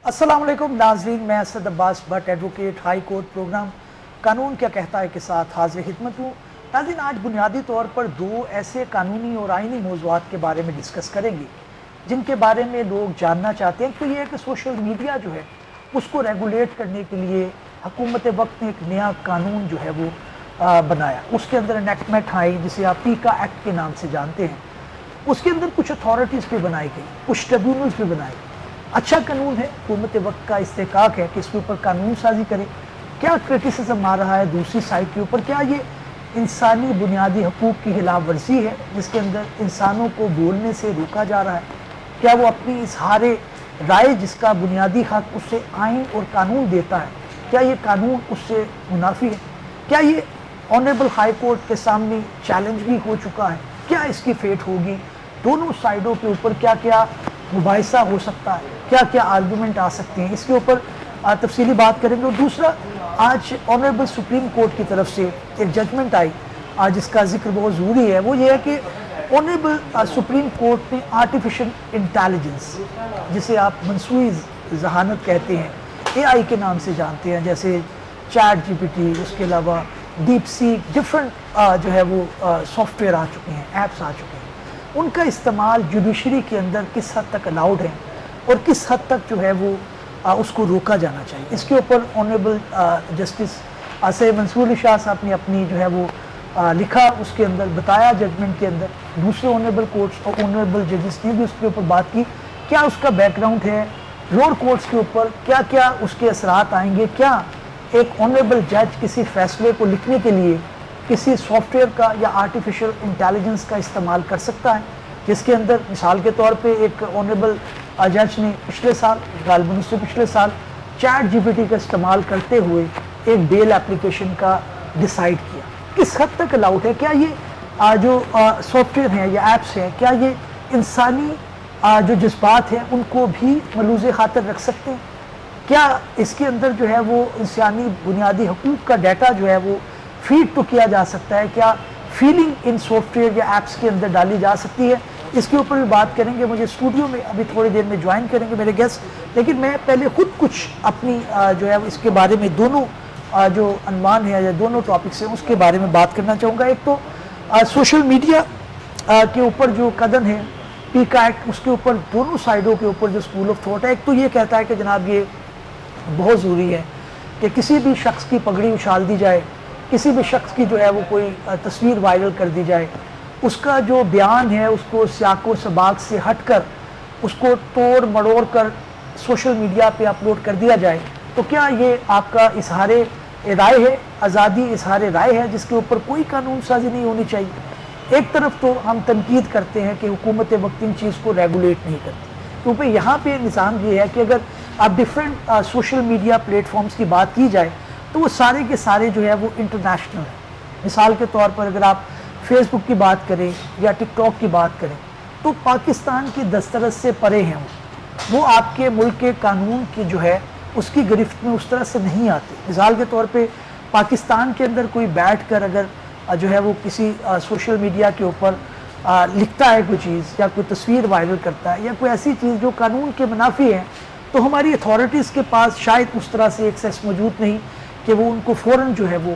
السلام علیکم ناظرین، میں Asad Abbas Butt advocate high court programme قانون کیا کہتا ہے کے ساتھ حاضر خدمت ہوں۔ ناظرین، آج بنیادی طور پر دو ایسے قانونی اور آئینی موضوعات کے بارے میں ڈسکس کریں گے جن کے بارے میں لوگ جاننا چاہتے ہیں۔ تو یہ ہے کہ سوشل میڈیا جو ہے اس کو ریگولیٹ کرنے کے لیے حکومت وقت نے ایک نیا قانون جو ہے وہ بنایا۔ اس کے اندر انیکٹمنٹ آئی جسے آپ پیکا ایکٹ کے نام سے جانتے ہیں۔ اس کے اندر کچھ اتھارٹیز بھی بنائی گئی، کچھ ٹریبیونلز بھی بنائے گئے۔ اچھا قانون ہے، حکومت وقت کا استحقاق ہے کہ اس کے اوپر قانون سازی کرے۔ کیا کرٹیسزم آ رہا ہے دوسری سائڈ کے اوپر؟ کیا یہ انسانی بنیادی حقوق کی خلاف ورزی ہے جس کے اندر انسانوں کو بولنے سے روکا جا رہا ہے؟ کیا وہ اپنی اظہار رائے جس کا بنیادی حق اس سے آئین اور قانون دیتا ہے، کیا یہ قانون اس سے منافی ہے؟ کیا یہ آنریبل ہائی کورٹ کے سامنے چیلنج بھی ہو چکا ہے؟ کیا اس کی فیٹ ہوگی؟ دونوں سائڈوں کے اوپر کیا کیا مباحثہ ہو سکتا ہے، کیا کیا آرگومنٹ آ سکتے ہیں، اس کے اوپر تفصیلی بات کریں گے۔ اور دوسرا، آج آنریبل سپریم کورٹ کی طرف سے ایک ججمنٹ آئی آج اس کا ذکر بہت ضروری ہے۔ وہ یہ ہے کہ آنریبل سپریم کورٹ نے آرٹیفیشل انٹیلیجنس، جسے آپ مصنوعی ذہانت کہتے ہیں، اے آئی کے نام سے جانتے ہیں، جیسے چیٹ جی پی ٹی، اس کے علاوہ ڈیپ سیک، ڈفرنٹ جو ہے وہ سافٹ ویئر آ چکے ہیں، ایپس آ چکے ہیں، ان کا استعمال جوڈیشری کے اندر کس حد تک الاؤڈ ہے اور کس حد تک جو ہے وہ اس کو روکا جانا چاہیے۔ اس کے اوپر آنریبل جسٹس سید منصور علی شاہ صاحب نے اپنی جو ہے وہ لکھا، اس کے اندر بتایا ججمنٹ کے اندر۔ دوسرے آنریبل کورٹس اور آنریبل ججز نے بھی اس کے اوپر بات کی، کیا اس کا بیک گراؤنڈ ہے، لوور کورٹس کے اوپر کیا کیا اس کے اثرات آئیں گے، کیا ایک آنریبل جج کسی فیصلے کو لکھنے کے لیے کسی سافٹ ویئر کا یا آرٹیفیشل انٹیلیجنس کا استعمال کر سکتا ہے، جس کے اندر مثال کے طور پہ ایک آنریبل جج نے پچھلے سال، غالباً اس سے پچھلے سال، چیٹ جی پی ٹی کا استعمال کرتے ہوئے ایک بیل اپلیکیشن کا ڈیسائیڈ کیا۔ کس حد تک الاؤڈ ہے؟ کیا یہ جو سافٹ ویئر ہیں یا ایپس ہیں، کیا یہ انسانی جو جذبات ہیں ان کو بھی ملوز خاطر رکھ سکتے ہیں؟ کیا اس کے اندر جو ہے وہ انسانی بنیادی حقوق کا ڈیٹا جو ہے وہ فیڈ تو کیا جا سکتا ہے؟ کیا فیلنگ ان سافٹ ویئر یا ایپس کے اندر ڈالی جا سکتی ہے؟ اس کے اوپر بھی بات کریں گے۔ مجھے اسٹوڈیو میں ابھی تھوڑی دیر میں جوائن کریں گے میرے گیسٹ، لیکن میں پہلے خود کچھ اپنی جو ہے اس کے بارے میں دونوں جو عنوان ہے یا دونوں ٹاپکس ہیں اس کے بارے میں بات کرنا چاہوں گا۔ ایک تو سوشل میڈیا کے اوپر جو قدم ہے پیکا ایکٹ، اس کے اوپر دونوں سائڈوں کے اوپر جو اسکول آف تھاٹ ہے، ایک تو یہ کہتا ہے کہ جناب یہ بہت ضروری ہے کہ کسی بھی شخص کی پگڑی اچھال دی جائے، کسی بھی شخص کی جو ہے وہ کوئی تصویر وائرل کر دی جائے، اس کا جو بیان ہے اس کو سیاق و سباق سے ہٹ کر اس کو توڑ مڑوڑ کر سوشل میڈیا پہ اپلوڈ کر دیا جائے، تو کیا یہ آپ کا اظہار رائے ہے، آزادی اظہار رائے ہے، جس کے اوپر کوئی قانون سازی نہیں ہونی چاہیے؟ ایک طرف تو ہم تنقید کرتے ہیں کہ حکومت وقت ان چیز کو ریگولیٹ نہیں کرتی، کیونکہ یہاں پہ نظام یہ ہے کہ اگر آپ different social media platforms کی بات کی جائے تو وہ سارے کے سارے جو ہے وہ انٹرنیشنل ہیں۔ مثال کے طور پر اگر آپ فیس بک کی بات کریں یا ٹک ٹاک کی بات کریں تو پاکستان کی دسترس سے پرے ہیں، وہ آپ کے ملک کے قانون کی جو ہے اس کی گرفت میں اس طرح سے نہیں آتے۔ مثال کے طور پہ پاکستان کے اندر کوئی بیٹھ کر اگر جو ہے وہ کسی سوشل میڈیا کے اوپر لکھتا ہے کوئی چیز یا کوئی تصویر وائرل کرتا ہے یا کوئی ایسی چیز جو قانون کے منافی ہے، تو ہماری اتھارٹیز کے پاس شاید اس طرح سے ایکسیس موجود نہیں کہ وہ ان کو فوراً جو ہے وہ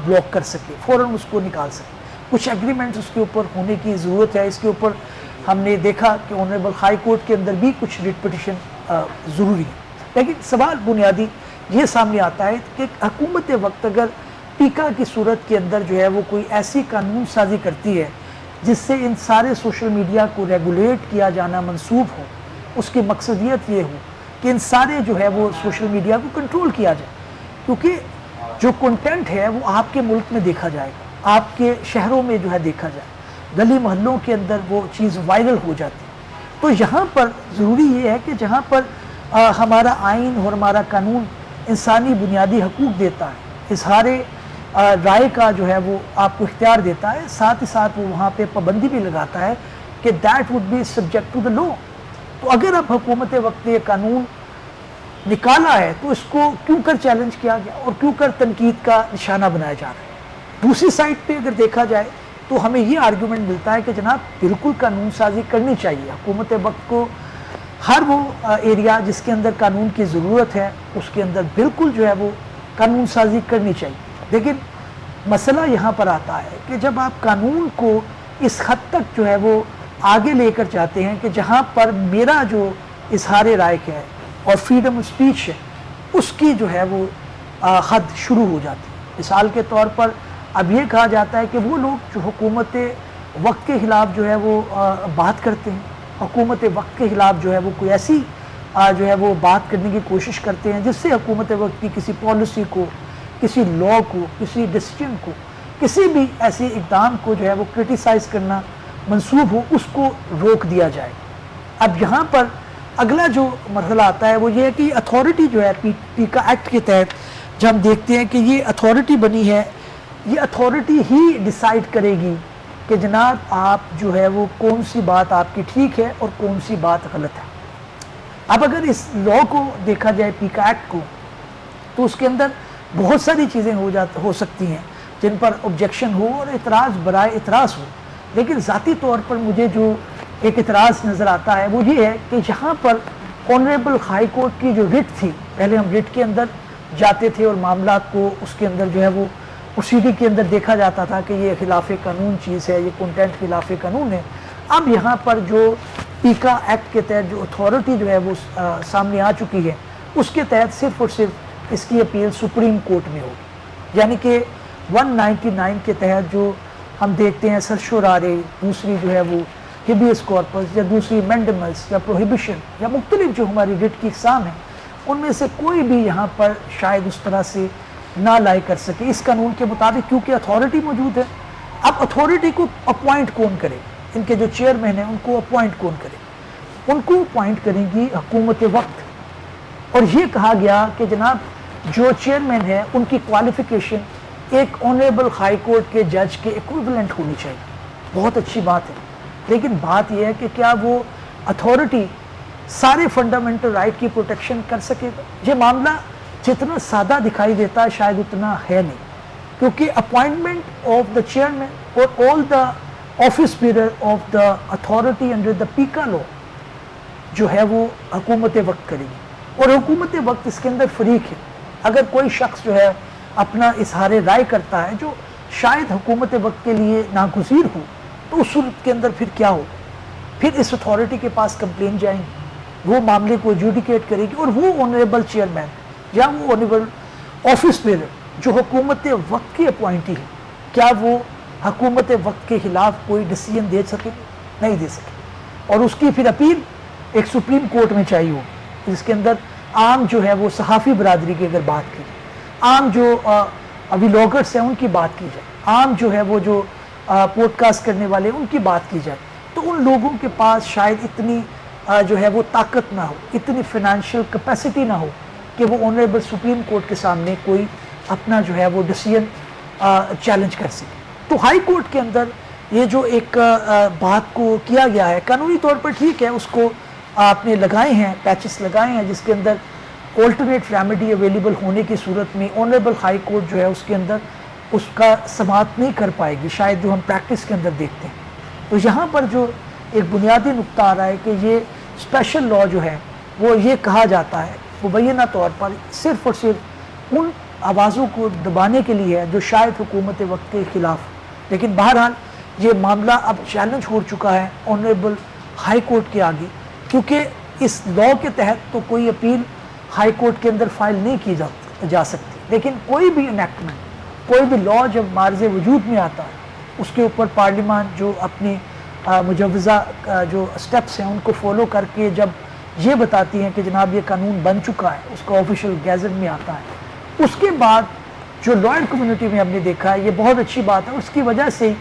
بلاک کر سکے، فوراً اس کو نکال سکے۔ کچھ ایگریمنٹس اس کے اوپر ہونے کی ضرورت ہے۔ اس کے اوپر ہم نے دیکھا کہ آنریبل ہائی کورٹ کے اندر بھی کچھ ریٹ پٹیشن ضروری ہے، لیکن سوال بنیادی یہ سامنے آتا ہے کہ حکومت وقت اگر پیکا کی صورت کے اندر جو ہے وہ کوئی ایسی قانون سازی کرتی ہے جس سے ان سارے سوشل میڈیا کو ریگولیٹ کیا جانا منسوب ہو، اس کی مقصدیت یہ ہو کہ ان سارے جو ہے وہ سوشل میڈیا کو کنٹرول کیا جائے، کیونکہ جو کنٹینٹ ہے وہ آپ کے ملک میں دیکھا جائے گا، آپ کے شہروں میں جو ہے دیکھا جائے، گلی محلوں کے اندر وہ چیز وائرل ہو جاتی ہے۔ تو یہاں پر ضروری یہ ہے کہ جہاں پر ہمارا آئین اور ہمارا قانون انسانی بنیادی حقوق دیتا ہے، اظہار رائے کا جو ہے وہ آپ کو اختیار دیتا ہے، ساتھ ہی ساتھ وہ وہاں پہ پابندی بھی لگاتا ہے کہ that would be subject to the law. تو اگر اب حکومت وقت یہ قانون نکالا ہے تو اس کو کیوں کر چیلنج کیا گیا اور کیوں کر تنقید کا نشانہ بنایا جا رہا ہے؟ دوسری سائڈ پہ اگر دیکھا جائے تو ہمیں یہ آرگیومنٹ ملتا ہے کہ جناب بالکل قانون سازی کرنی چاہیے، حکومت وقت کو ہر وہ ایریا جس کے اندر قانون کی ضرورت ہے اس کے اندر بالکل جو ہے وہ قانون سازی کرنی چاہیے. لیکن مسئلہ یہاں پر آتا ہے کہ جب آپ قانون کو اس حد تک جو ہے وہ آگے لے کر جاتے ہیں کہ جہاں پر میرا جو اظہار رائے ہے اور فریڈم آف اسپیچ ہے اس کی جو ہے وہ حد شروع ہو جاتی ہے. مثال کے طور پر اب یہ کہا جاتا ہے کہ وہ لوگ جو حکومت وقت کے خلاف جو ہے وہ بات کرتے ہیں، حکومت وقت کے خلاف جو ہے وہ کوئی ایسی جو ہے وہ بات کرنے کی کوشش کرتے ہیں جس سے حکومت وقت کی کسی پالیسی کو، کسی لا کو، کسی ڈیسیجن کو، کسی بھی ایسے اقدام کو جو ہے وہ کرٹیسائز کرنا منسوب ہو، اس کو روک دیا جائے. اب یہاں پر اگلا جو مرحلہ آتا ہے وہ یہ ہے کہ اتھارٹی جو ہے پیکا ایکٹ کے تحت جب ہم دیکھتے ہیں کہ یہ اتھارٹی بنی ہے، یہ اتھارٹی ہی ڈیسائیڈ کرے گی کہ جناب آپ جو ہے وہ کون سی بات آپ کی ٹھیک ہے اور کون سی بات غلط ہے. اب اگر اس لا کو دیکھا جائے پیکا ایکٹ کو تو اس کے اندر بہت ساری چیزیں ہو سکتی ہیں جن پر آبجیکشن ہو اور اعتراض برائے اعتراض ہو. لیکن ذاتی طور پر مجھے جو ایک اعتراض نظر آتا ہے وہ یہ ہے کہ جہاں پر آنریبل ہائی کورٹ کی جو رٹ تھی، پہلے ہم رٹ کے اندر جاتے تھے اور معاملات کو اس کے اندر جو ہے وہ پروسیڈنگ کے اندر دیکھا جاتا تھا کہ یہ خلاف قانون چیز ہے، یہ کنٹینٹ خلاف قانون ہے. اب یہاں پر جو پیکا ایکٹ کے تحت جو اتھارٹی جو ہے وہ سامنے آ چکی ہے اس کے تحت صرف اور صرف اس کی اپیل سپریم کورٹ میں ہوگی. یعنی کہ 199 کے تحت جو ہم دیکھتے ہیں سرشورارے، دوسری جو ہے وہ ہیبیس کارپس یا دوسری مینڈمس یا پروہیبیشن یا مختلف جو ہماری رٹ کی اقسام ہیں ان میں سے کوئی بھی یہاں پر شاید اس طرح سے نہ لائے کر سکے اس قانون کے مطابق، کیونکہ اتھارٹی موجود ہے. اب اتھارٹی کو اپوائنٹ کون کرے؟ ان کے جو چیئرمین ہیں ان کو اپوائنٹ کون کرے؟ ان کو اپوائنٹ کریں گی حکومت وقت. اور یہ کہا گیا کہ جناب جو چیئرمین ہے ان کی کوالیفیکیشن ایک آنریبل ہائی کورٹ کے جج کے ایکویولنٹ ہونی چاہیے. بہت اچھی بات ہے، لیکن بات یہ ہے کہ کیا وہ اتھارٹی سارے فنڈامنٹل رائٹ کی پروٹیکشن کر سکے گا؟ یہ معاملہ جتنا سادہ دکھائی دیتا ہے شاید اتنا ہے نہیں، کیونکہ اپوائنٹمنٹ آف دا چیئرمین اور all the office bearer of the authority under the PECA law جو ہے وہ حکومت وقت کرے گی. اور حکومت وقت اس کے اندر فریق ہے. اگر کوئی شخص جو ہے اپنا اظہار رائے کرتا ہے جو شاید حکومت وقت کے لیے ناگزیر ہو تو اس صورت کے اندر پھر کیا ہو؟ پھر اس اتھارٹی کے پاس کمپلین جائیں گی، وہ معاملے کو ایڈجوڈیکیٹ کرے گی اور وہ آنریبل چیئرمین یا وہ آنریبل آفس بیئرر جو حکومت وقت کی اپوائنٹی ہے کیا وہ حکومت وقت کے خلاف کوئی ڈیسیجن دے سکے؟ نہیں دے سکے. اور اس کی پھر اپیل ایک سپریم کورٹ میں چاہیے ہو جس کے اندر عام جو ہے وہ صحافی برادری کی اگر بات کی جائے، عام جو ویلاگرس ہیں ان کی بات کی جائے، عام جو ہے وہ جو پوڈ کاسٹ کرنے والے ان کی بات کی جائے، تو ان لوگوں کے پاس شاید اتنی جو ہے وہ طاقت نہ ہو، اتنی فائنینشیل کیپیسٹی نہ ہو کہ وہ آنریبل سپریم کورٹ کے سامنے کوئی اپنا جو ہے وہ ڈیسیجن چیلنج کر سکے. تو ہائی کورٹ کے اندر یہ جو ایک بات کو کیا گیا ہے قانونی طور پر ٹھیک ہے، اس کو آپ نے لگائے ہیں، پیچز لگائے ہیں جس کے اندر آلٹرنیٹ ریمیڈی اویلیبل ہونے کی صورت میں آنریبل ہائی کورٹ جو ہے اس کے اندر اس کا سماعت نہیں کر پائے گی، شاید جو ہم پریکٹس کے اندر دیکھتے ہیں. تو یہاں پر جو ایک بنیادی نقطہ آ رہا ہے کہ یہ اسپیشل لا جو ہے وہ یہ کہا جاتا ہے مبینہ طور پر صرف اور صرف ان آوازوں کو دبانے کے لیے ہے جو شاید حکومت وقت کے خلاف. لیکن بہرحال یہ معاملہ اب چیلنج ہو چکا ہے آنریبل ہائی کورٹ کے آگے، کیونکہ اس لا کے تحت تو کوئی اپیل ہائی کورٹ کے اندر فائل نہیں کی جا سکتی. لیکن کوئی بھی انیکٹمنٹ، کوئی بھی لا جب معرض وجود میں آتا ہے اس کے اوپر پارلیمان جو اپنی مجوزہ جو سٹیپس ہیں ان کو فالو کر کے جب یہ بتاتی ہیں کہ جناب یہ قانون بن چکا ہے، اس کا آفیشیل گیزٹ میں آتا ہے، اس کے بعد جو لائر کمیونٹی میں ہم نے دیکھا ہے یہ بہت اچھی بات ہے. اس کی وجہ سے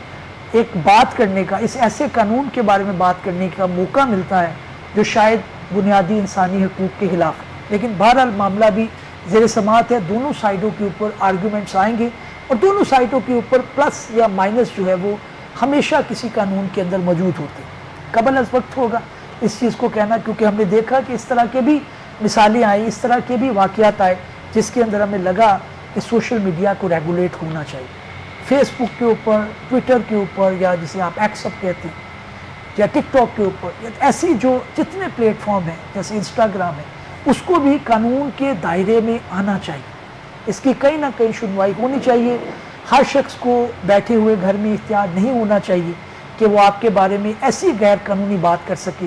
ایک بات کرنے کا، اس ایسے قانون کے بارے میں بات کرنے کا موقع ملتا ہے جو شاید بنیادی انسانی حقوق کے خلاف ہے. لیکن بہرحال معاملہ بھی زیر سماعت ہے، دونوں سائڈوں کے اوپر آرگیومنٹس آئیں گے اور دونوں سائڈوں کے اوپر پلس یا مائنس جو ہے وہ ہمیشہ کسی قانون کے اندر موجود ہوتے ہیں. قبل از وقت ہوگا اس چیز کو کہنا، کیونکہ ہم نے دیکھا کہ اس طرح کے بھی مثالیں آئی، اس طرح کے بھی واقعات آئے جس کے اندر ہمیں لگا کہ سوشل میڈیا کو ریگولیٹ ہونا چاہیے. فیس بک کے اوپر، ٹویٹر کے اوپر، یا جسے آپ ایکس اب کہتے ہیں، یا ٹک ٹاک کے اوپر، یا ایسی جو جتنے پلیٹ فارم ہیں جیسے انسٹاگرام ہے، اس کو بھی قانون کے دائرے میں آنا چاہیے. اس کی کہیں نہ کہیں سنوائی ہونی چاہیے. ہر شخص کو بیٹھے ہوئے گھر میں اختیار نہیں ہونا چاہیے کہ وہ آپ کے بارے میں ایسی غیر قانونی بات کر سکے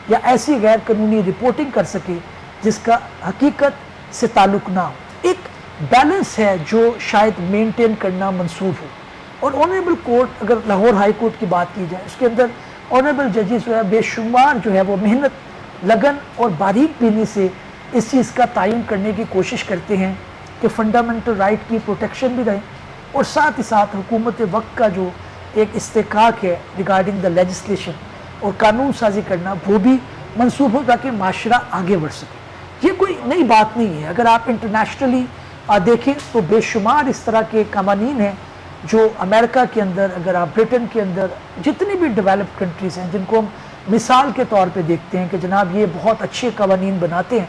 یا ایسی غیر قانونی رپورٹنگ کر سکے جس کا حقیقت سے تعلق نہ ہو. ایک بیلنس ہے جو شاید مینٹین کرنا منسوخ ہو. اور آنریبل کورٹ، اگر لاہور ہائی کورٹ کی بات کی جائے، اس کے اندر آنریبل ججز جو ہے بے شمار جو ہے وہ محنت، لگن اور باریک بینی سے اس چیز کا تعین کرنے کی کوشش کرتے ہیں کہ فنڈامنٹل رائٹ کی پروٹیکشن بھی رہے، اور ساتھ ہی ساتھ حکومت وقت کا جو ایک استحقاق ہے ریگارڈنگ دا لیجسلیشن اور قانون سازی کرنا، وہ بھی منسوخ ہو تاکہ معاشرہ آگے بڑھ سکے. یہ کوئی نئی بات نہیں ہے. اگر آپ انٹرنیشنلی دیکھیں تو بے شمار اس طرح کے قوانین ہیں جو امریکہ کے اندر، اگر آپ برٹن کے اندر، جتنی بھی ڈیولپڈ کنٹریز ہیں جن کو ہم مثال کے طور پہ دیکھتے ہیں کہ جناب یہ بہت اچھے قوانین بناتے ہیں،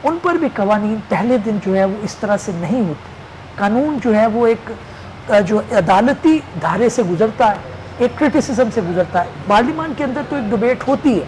ان پر بھی قوانین پہلے دن جو ہے وہ اس طرح سے نہیں ہوتے. قانون جو ہے وہ ایک جو عدالتی دھارے سے گزرتا ہے، ایک کرٹیسزم سے گزرتا ہے. پارلیمان کے اندر تو ایک ڈبیٹ ہوتی ہے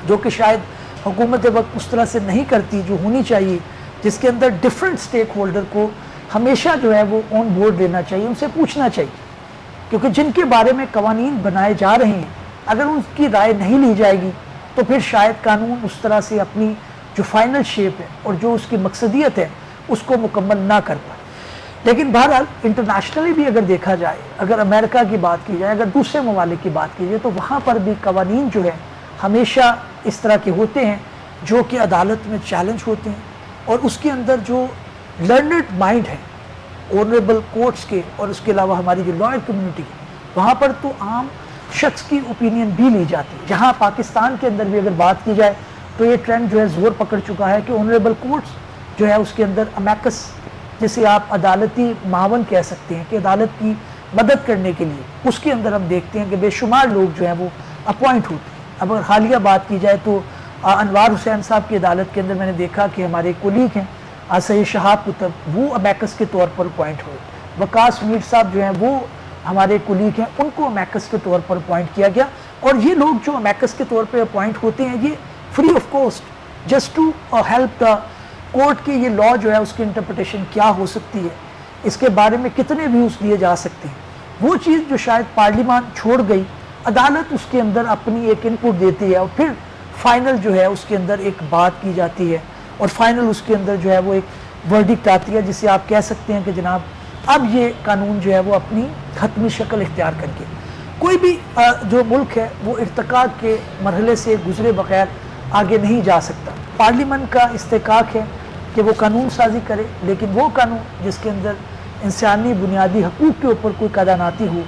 جو کہ شاید حکومت وقت اس طرح سے نہیں کرتی جو ہونی چاہیے، جس کے اندر ڈیفرنٹ سٹیک ہولڈر کو ہمیشہ جو ہے وہ آن بورڈ لینا چاہیے، ان سے پوچھنا چاہیے، کیونکہ جن کے بارے میں قوانین بنائے جا رہے ہیں اگر ان کی رائے نہیں لی جائے گی تو پھر شاید قانون اس طرح سے اپنی جو فائنل شیپ ہے اور جو اس کی مقصدیت ہے اس کو مکمل نہ کر پائے. لیکن بہرحال انٹرنیشنلی بھی اگر دیکھا جائے، اگر امریکہ کی بات کی جائے، اگر دوسرے ممالک کی بات کی جائے، تو وہاں پر بھی قوانین جو ہے ہمیشہ اس طرح کے ہوتے ہیں جو کہ عدالت میں چیلنج ہوتے ہیں، اور اس کے اندر جو لرنڈ مائنڈ ہے آنریبل کورٹس کے اور اس کے علاوہ ہماری جو لائر کمیونٹی ہے، وہاں پر تو عام شخص کی اوپینین بھی لی جاتی ہے. جہاں پاکستان کے اندر بھی اگر بات کی جائے تو یہ ٹرینڈ جو ہے زور پکڑ چکا ہے کہ آنریبل کورٹس جو ہے اس کے اندر امیکس، جسے آپ عدالتی معاون کہہ سکتے ہیں کہ عدالت کی مدد کرنے کے لیے، اس کے اندر ہم دیکھتے ہیں کہ بے شمار لوگ جو ہیں وہ اپوائنٹ ہوتے ہیں. اب اگر حالیہ بات کی جائے تو انوار حسین صاحب کی عدالت کے اندر میں نے دیکھا کہ ہمارے کولیگ ہیں سید شہاب کتب، وہ امیکس کے طور پر اپوائنٹ ہوئے. وقاص میر صاحب جو ہیں وہ ہمارے کولیگ ہیں، ان کو امیکس کے طور پر اپوائنٹ کیا گیا. اور یہ لوگ جو امیکس کے طور پہ اپوائنٹ ہوتے ہیں یہ free of cost, just to help the court کے. یہ لا جو ہے اس کی انٹرپریٹیشن کیا ہو سکتی ہے، اس کے بارے میں کتنے ویوز دیے جا سکتے ہیں، وہ چیز جو شاید پارلیمان چھوڑ گئی، عدالت اس کے اندر اپنی ایک ان پٹ دیتی ہے اور پھر فائنل جو ہے اس کے اندر ایک بات کی جاتی ہے اور فائنل اس کے اندر جو ہے وہ ایک ورڈکٹ آتی ہے جسے آپ کہہ سکتے ہیں کہ جناب اب یہ قانون جو ہے وہ اپنی حتمی شکل اختیار کر کے کوئی بھی جو ملک ہے وہ ارتقاء کے مرحلے سے گزرے بغیر آگے نہیں جا سکتا. پارلیمنٹ کا استحقاق ہے کہ وہ قانون سازی کرے، لیکن وہ قانون جس کے اندر انسانی بنیادی حقوق کے اوپر کوئی قداناتی ہو،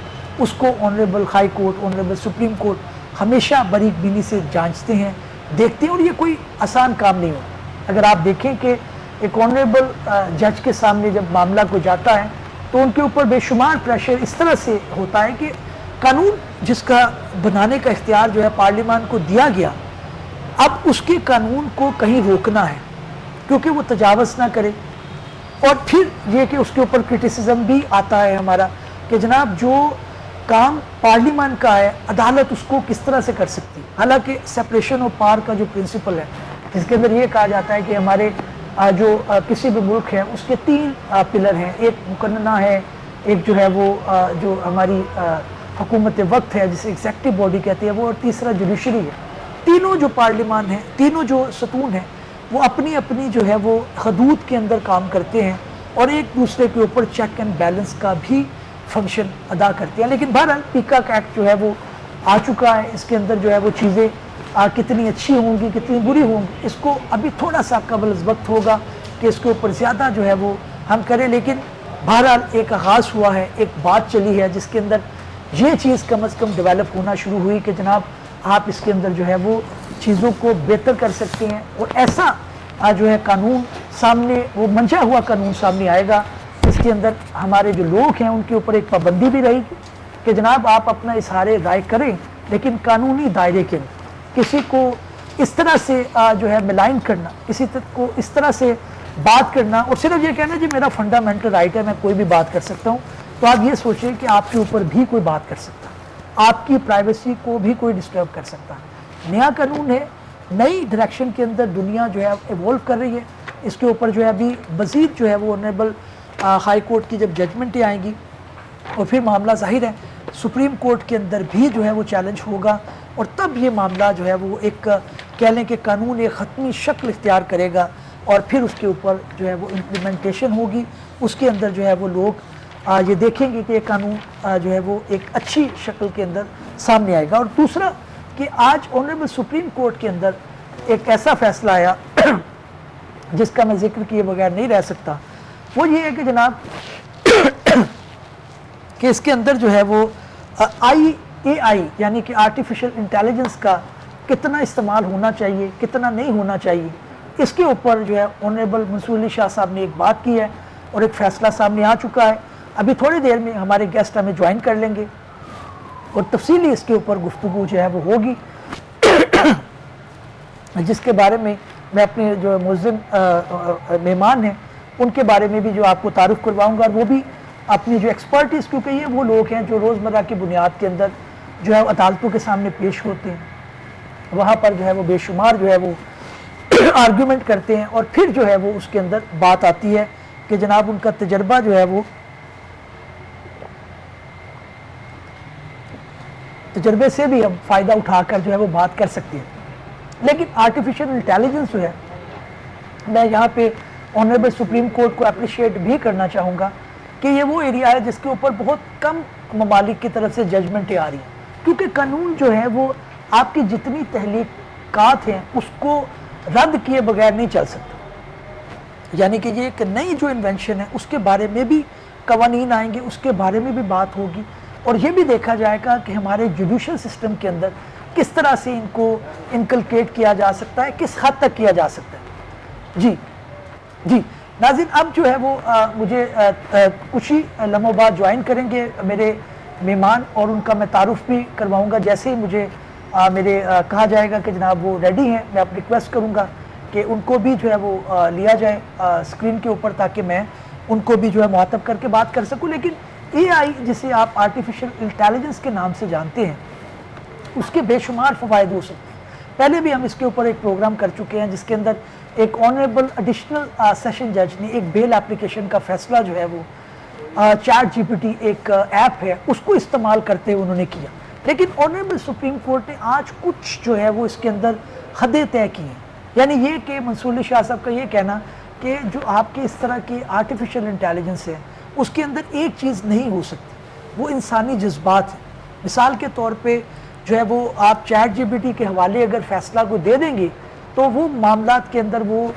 اس کو honourable high court, honourable supreme court ہمیشہ باریک بینی سے جانچتے ہیں، دیکھتے ہیں. اور یہ کوئی آسان کام نہیں ہوتا. اگر آپ دیکھیں کہ ایک آنریبل جج کے سامنے جب معاملہ کو جاتا ہے تو ان کے اوپر بے شمار پریشر اس طرح سے ہوتا ہے کہ قانون جس کا بنانے کا اختیار جو ہے پارلیمان کو دیا گیا، اب اس کے قانون کو کہیں روکنا ہے کیونکہ وہ تجاوز نہ کرے. اور پھر یہ کہ اس کے اوپر کرٹیسزم بھی آتا ہے ہمارا کہ جناب جو کام پارلیمان کا ہے عدالت اس کو کس طرح سے کر سکتی. حالانکہ سیپریشن آف پاور کا جو پرنسپل ہے جس کے اندر یہ کہا جاتا ہے کہ ہمارے جو کسی بھی ملک ہے اس کے 3 پلر ہیں، ایک مقننہ ہے، ایک جو ہے وہ جو ہماری حکومت وقت ہے جسے ایگزیکٹو باڈی کہتے ہیں وہ، اور تیسرا جوڈیشری ہے. تینوں جو پارلیمان ہیں، تینوں جو ستون ہیں، وہ اپنی اپنی جو ہے وہ حدود کے اندر کام کرتے ہیں اور ایک دوسرے کے اوپر چیک اینڈ بیلنس کا بھی فنکشن ادا کرتے ہیں. لیکن بہرحال پیکاک ایکٹ جو ہے وہ آ چکا ہے، اس کے اندر جو ہے وہ چیزیں کتنی اچھی ہوں گی کتنی بری ہوں گی اس کو ابھی تھوڑا سا قبل از وقت ہوگا کہ اس کے اوپر زیادہ جو ہے وہ ہم کریں. لیکن بہرحال ایک آغاز ہوا ہے، ایک بات چلی ہے جس کے اندر یہ چیز کم از کم ڈیولپ ہونا شروع ہوئی کہ جناب آپ اس کے اندر جو ہے وہ چیزوں کو بہتر کر سکتے ہیں اور ایسا جو ہے قانون سامنے، وہ منجا ہوا قانون سامنے آئے گا اس کے اندر ہمارے جو لوگ ہیں ان کے اوپر ایک پابندی بھی رہے گی کہ جناب آپ اپنا اظہار رائے کریں لیکن قانونی دائرے کے اندر. کسی کو اس طرح سے جو ہے ملائن کرنا، کسی کو اس طرح سے بات کرنا اور صرف یہ کہنا جی میرا فنڈامنٹل رائٹ ہے میں کوئی بھی بات کر سکتا ہوں، تو آپ یہ سوچیں کہ آپ کے اوپر بھی کوئی بات کر سکتا ہے. آپ کی پرائیویسی کو بھی کوئی ڈسٹرب کر سکتا. نیا قانون ہے, نئی ڈائریکشن کے اندر دنیا جو ہے ایوولو کر رہی ہے. اس کے اوپر جو ہے ابھی مزید جو ہے وہ آنریبل ہائی کورٹ کی جب ججمنٹیں آئیں گی اور پھر معاملہ ظاہر ہے سپریم کورٹ کے اندر بھی جو ہے وہ چیلنج ہوگا, اور تب یہ معاملہ جو ہے وہ ایک کہہ لیں کہ قانون ایک حتمی شکل اختیار کرے گا, اور پھر اس کے اوپر جو ہے وہ امپلیمنٹیشن ہوگی. اس کے اندر جو ہے وہ لوگ یہ دیکھیں گے کہ یہ قانون جو ہے وہ ایک اچھی شکل کے اندر سامنے آئے گا. اور دوسرا کہ آج آنریبل سپریم کورٹ کے اندر ایک ایسا فیصلہ آیا جس کا میں ذکر کیے بغیر نہیں رہ سکتا, وہ یہ ہے کہ جناب کہ اس کے اندر جو ہے وہ AI یعنی کہ آرٹیفیشل انٹیلیجنس کا کتنا استعمال ہونا چاہیے, کتنا نہیں ہونا چاہیے, اس کے اوپر جو ہے آنریبل منصور علی شاہ صاحب نے ایک بات کی ہے اور ایک فیصلہ سامنے آ چکا ہے. ابھی تھوڑی دیر میں ہمارے گیسٹ ہمیں جوائن کر لیں گے اور تفصیلی اس کے اوپر گفتگو جو ہے وہ ہوگی, جس کے بارے میں اپنے جو معزز مہمان ہیں ان کے بارے میں بھی جو آپ کو تعارف کرواؤں گا, اور وہ بھی اپنی جو ایکسپرٹیز, کیونکہ یہ وہ لوگ ہیں جو روزمرہ کی بنیاد کے اندر جو ہے عدالتوں کے سامنے پیش ہوتے ہیں, وہاں پر جو ہے وہ بے شمار جو ہے وہ آرگیومنٹ کرتے ہیں, اور پھر جو ہے وہ اس کے اندر بات آتی ہے کہ جناب ان کا تجربہ جو ہے وہ تجربے سے بھی ہم فائدہ اٹھا کر جو ہے وہ بات کر سکتے ہیں. لیکن آرٹیفیشل انٹیلیجنس جو ہے, میں یہاں پہ آنریبل سپریم کورٹ کو اپریشیٹ بھی کرنا چاہوں گا کہ یہ وہ ایریا ہے جس کے اوپر بہت کم ممالک کی طرف سے ججمنٹیں آ رہی ہیں, کیونکہ قانون جو ہے وہ آپ کی جتنی تحقیقات ہیں اس کو رد کیے بغیر نہیں چل سکتا. یعنی کہ یہ ایک نئی جو انوینشن ہے اس کے بارے میں بھی قوانین آئیں گے, اس کے بارے میں بھی بات ہوگی, اور یہ بھی دیکھا جائے گا کہ ہمارے جوڈیشل سسٹم کے اندر کس طرح سے ان کو انکلکیٹ کیا جا سکتا ہے, کس حد تک کیا جا سکتا ہے. جی ناظرین, اب جو ہے وہ مجھے کچھ ہی لمحوں بعد جوائن کریں گے میرے مہمان, اور ان کا میں تعارف بھی کرواؤں گا. جیسے ہی مجھے میرے کہا جائے گا کہ جناب وہ ریڈی ہیں, میں اب ریکویسٹ کروں گا کہ ان کو بھی جو ہے وہ لیا جائے اسکرین کے اوپر, تاکہ میں ان کو بھی جو ہے مخاطب کر کے بات کر سکوں. لیکن AI جسے آپ آرٹیفیشل انٹیلیجنس کے نام سے جانتے ہیں, اس کے بے شمار فوائد ہو سکتے ہیں. پہلے بھی ہم اس کے اوپر ایک پروگرام کر چکے ہیں جس کے اندر ایک آنریبل ایڈیشنل سیشن جج نے ایک بیل اپلیکیشن کا فیصلہ جو ہے وہ چیٹ GPT ایک ایپ ہے اس کو استعمال کرتے ہوئے انہوں نے کیا. لیکن آنریبل سپریم کورٹ نے آج کچھ جو ہے وہ اس کے اندر حدیں طے کی ہیں. یعنی یہ کہ منصور علی شاہ صاحب کا یہ کہنا کہ جو آپ کے اس طرح کی آرٹیفیشل انٹیلیجنس ہے اس کے اندر ایک چیز نہیں ہو سکتی, وہ انسانی جذبات ہیں. مثال کے طور پہ جو ہے وہ آپ چیٹ GPT کے حوالے اگر فیصلہ کو دے دیں گے تو وہ معاملات کے اندر وہ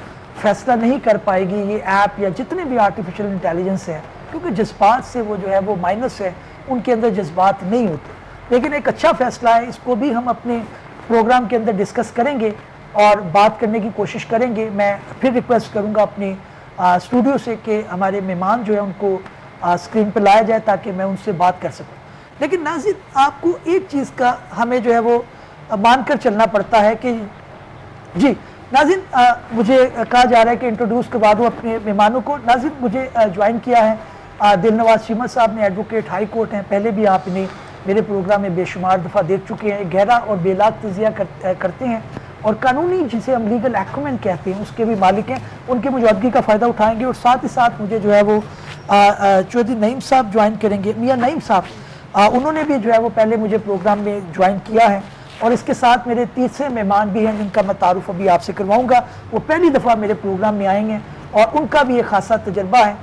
فیصلہ نہیں کر پائے گی یہ ایپ یا جتنے بھی آرٹیفیشل انٹیلیجنس ہیں, کیونکہ جذبات سے وہ جو ہے وہ مائنس ہے, ان کے اندر جذبات نہیں ہوتے. لیکن ایک اچھا فیصلہ ہے, اس کو بھی ہم اپنے پروگرام کے اندر ڈسکس کریں گے اور بات کرنے کی کوشش کریں گے. میں پھر ریکویسٹ کروں گا اپنے اسٹوڈیو سے کہ ہمارے مہمان جو ہے ان کو اسکرین پہ لایا جائے تاکہ میں ان سے بات کر سکوں. لیکن ناظرین, آپ کو ایک چیز کا ہمیں جو ہے وہ مان کر چلنا پڑتا ہے کہ جی ناظرین, مجھے کہا جا رہا ہے کہ انٹروڈیوس کروا دوں اپنے مہمانوں کو. ناظرین, مجھے جوائن کیا ہے دل نواز شیمت صاحب نے, ایڈوکیٹ ہائی کورٹ ہیں, پہلے بھی آپ نے میرے پروگرام میں بے شمار دفعہ دیکھ چکے ہیں. گہرا اور بے لاگ تجزیہ کرتے ہیں اور قانونی جسے ہم لیگل ایکومن کہتے ہیں اس کے بھی مالک ہیں. ان کی موجودگی کا فائدہ اٹھائیں گے, اور ساتھ ہی ساتھ مجھے جو ہے وہ چودھری نعیم صاحب جوائن کریں گے. میاں نعیم صاحب, انہوں نے بھی جو ہے وہ پہلے مجھے پروگرام میں جوائن کیا ہے, اور اس کے ساتھ میرے تیسرے مہمان بھی ہیں جن کا میں تعارف ابھی آپ سے کرواؤں گا. وہ پہلی دفعہ میرے پروگرام میں آئیں گے اور ان کا بھی ایک خاصا تجربہ ہے.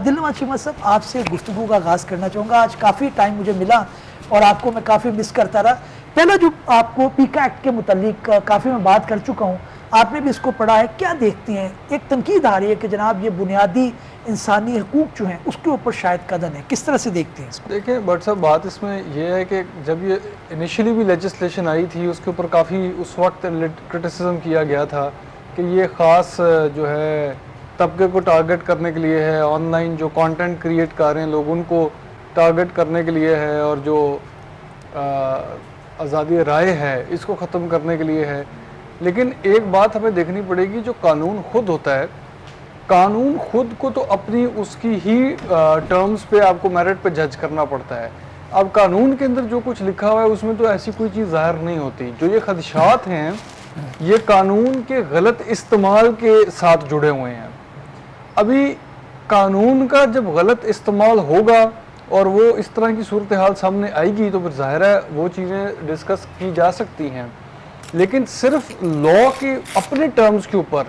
دل نواز شیمت صاحب, آپ سے گفتگو کا آغاز کرنا چاہوں گا. آج کافی ٹائم مجھے ملا اور آپ کو میں کافی مس کرتا رہا. پہلا جو آپ کو پیکا ایکٹ کے متعلق کافی میں بات کر چکا ہوں, آپ نے بھی اس کو پڑھا ہے, کیا دیکھتے ہیں؟ ایک تنقید آ رہی ہے کہ جناب یہ بنیادی انسانی حقوق جو ہیں اس کے اوپر شاید قدم ہے, کس طرح سے دیکھتے ہیں اس کو؟ دیکھیں بٹ صاحب, بات اس میں یہ ہے کہ جب یہ انیشلی بھی لیجسلیشن آئی تھی اس کے اوپر کافی اس وقت کرٹیسزم کیا گیا تھا کہ یہ خاص جو ہے طبقے کو ٹارگٹ کرنے کے لیے ہے, آن لائن جو کانٹینٹ کریٹ کر رہے ہیں لوگ ان کو ٹارگٹ کرنے کے لیے ہے, اور جو آزادی رائے ہے اس کو ختم کرنے کے لیے ہے. لیکن ایک بات ہمیں دیکھنی پڑے گی, جو قانون خود ہوتا ہے, قانون خود کو تو اپنی اس کی ہی ٹرمز پہ آپ کو میرٹ پہ جج کرنا پڑتا ہے. اب قانون کے اندر جو کچھ لکھا ہوا ہے اس میں تو ایسی کوئی چیز ظاہر نہیں ہوتی. جو یہ خدشات ہیں یہ قانون کے غلط استعمال کے ساتھ جڑے ہوئے ہیں. ابھی قانون کا جب غلط استعمال ہوگا اور وہ اس طرح کی صورتحال سامنے آئے گی تو پھر ظاہر ہے وہ چیزیں ڈسکس کی جا سکتی ہیں. لیکن صرف لا کے اپنے ٹرمز کے اوپر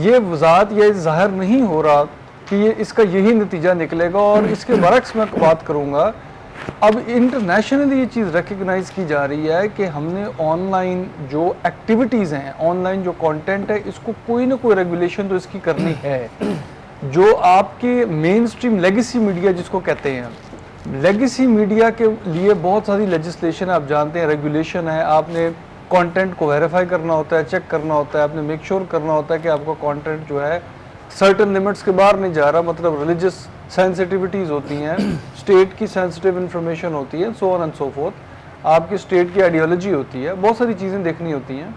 یہ وضاحت یہ ظاہر نہیں ہو رہا کہ یہ اس کا یہی نتیجہ نکلے گا. اور اس کے برعکس میں بات کروں گا, اب انٹرنیشنلی یہ چیز ریکگنائز کی جا رہی ہے کہ ہم نے آن لائن جو ایکٹیویٹیز ہیں, آن لائن جو کانٹینٹ ہے, اس کو کوئی نہ کوئی ریگولیشن تو اس کی کرنی ہے. جو آپ کے مین اسٹریم لیگیسی میڈیا جس کو کہتے ہیں, لیگیسی میڈیا کے لیے بہت ساری لیجسلیشن آپ جانتے ہیں, ریگولیشن ہے. آپ نے کانٹینٹ کو ویریفائی کرنا ہوتا ہے, چیک کرنا ہوتا ہے, آپ نے میک شور کرنا ہوتا ہے کہ آپ کا کانٹینٹ جو ہے سرٹن لمٹس کے باہر نہیں جا رہا. مطلب ریلیجس سینسٹیوٹیز ہوتی ہیں, اسٹیٹ کی سینسٹیو انفارمیشن ہوتی ہے, سو آن اینڈ سو فورتھ. آپ کی اسٹیٹ کی آئیڈیالوجی ہوتی ہے, بہت ساری چیزیں دیکھنی ہوتی ہیں.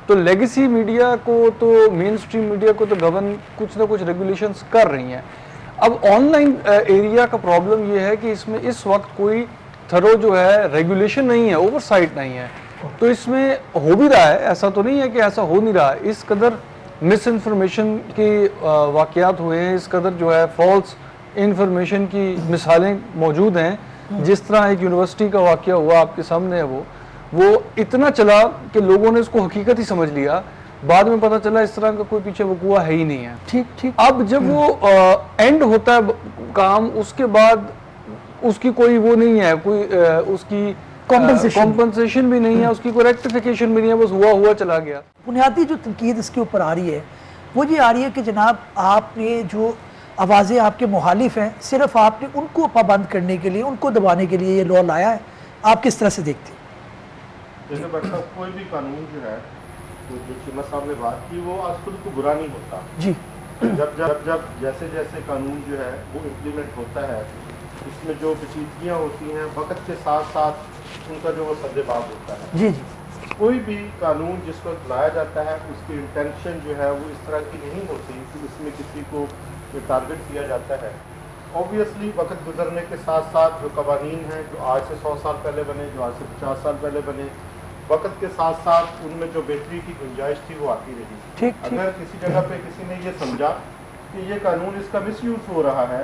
تو لیگیسی میڈیا کو تو مین اسٹریم میڈیا کو تو گورن کچھ نہ کچھ ریگولیشنز کر رہی ہیں. اب آن لائن ایریا کا پرابلم یہ ہے کہ اس میں اس وقت کوئی تھرو جو ہے ریگولیشن نہیں ہے, اوور سائٹ نہیں ہے. تو اس میں ہو بھی رہا ہے, ایسا تو نہیں ہے کہ ایسا ہو نہیں رہا. اس قدر مس انفارمیشن کے واقعات ہوئے ہیں, اس قدر جو ہے فالس انفارمیشن کی مثالیں موجود ہیں. جس طرح ایک یونیورسٹی کا واقعہ ہوا آپ کے سامنے ہے, وہ اتنا چلا کہ لوگوں نے اس کو حقیقت ہی سمجھ لیا. بعد میں پتہ چلا اس طرح کا کوئی پیچھے وقوع ہے ہی نہیں ہے. ٹھیک. اب جب وہ اینڈ ہوتا ہے کام, اس کے بعد اس کی کوئی وہ نہیں ہے, کوئی اس کی کمپنسیشن بھی نہیں ہے, اس کی کوئی ریکٹیفیکیشن بھی نہیں ہے, بس ہوا چلا گیا. بنیادی جو تنقید اس کے اوپر آ رہی ہے وہ یہ آ رہی ہے کہ جناب آپ نے جو آوازیں آپ کے مخالف ہیں, صرف آپ نے ان کو پابند کرنے کے لیے, ان کو دبانے کے لیے یہ لا لایا ہے. آپ کس طرح سے دیکھتے ہیں؟ جیسے ڈاکٹر صاحب کوئی بھی قانون جو ہے, جو چیمہ صاحب نے بات کی, وہ آج خود کو برا نہیں ہوتا. جی. جب جیسے جیسے قانون جو ہے وہ امپلیمنٹ ہوتا ہے, اس میں جو پیچیدگیاں ہوتی ہیں وقت کے ساتھ ساتھ ان کا جو وہ سدباب ہوتا ہے. جی. کوئی بھی قانون جس کو لایا جاتا ہے اس کی انٹینشن جو ہے وہ اس طرح کی نہیں ہوتی کہ اس میں کسی کو ٹارگٹ کیا جاتا ہے. اوبویسلی وقت گزرنے کے ساتھ ساتھ جو قوانین ہیں جو آج سے 100 سال پہلے بنے, جو آج سے 50 سال پہلے بنے, وقت کے ساتھ ساتھ ان میں جو بہتری کی گنجائش تھی وہ آتی رہی. اگر کسی جگہ پہ کسی نے یہ سمجھا کہ یہ قانون اس کا مس یوز ہو رہا ہے,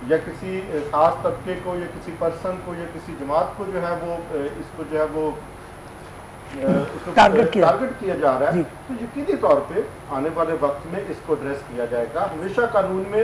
یا کسی خاص طبقے کو یا کسی پرسن کو یا کسی جماعت کو جو ہے وہ اس کو جو ہے وہ ٹارگٹ کیا جا رہا ہے, تو یقینی طور پہ آنے والے وقت میں اس کو ایڈریس کیا جائے گا. ہمیشہ قانون میں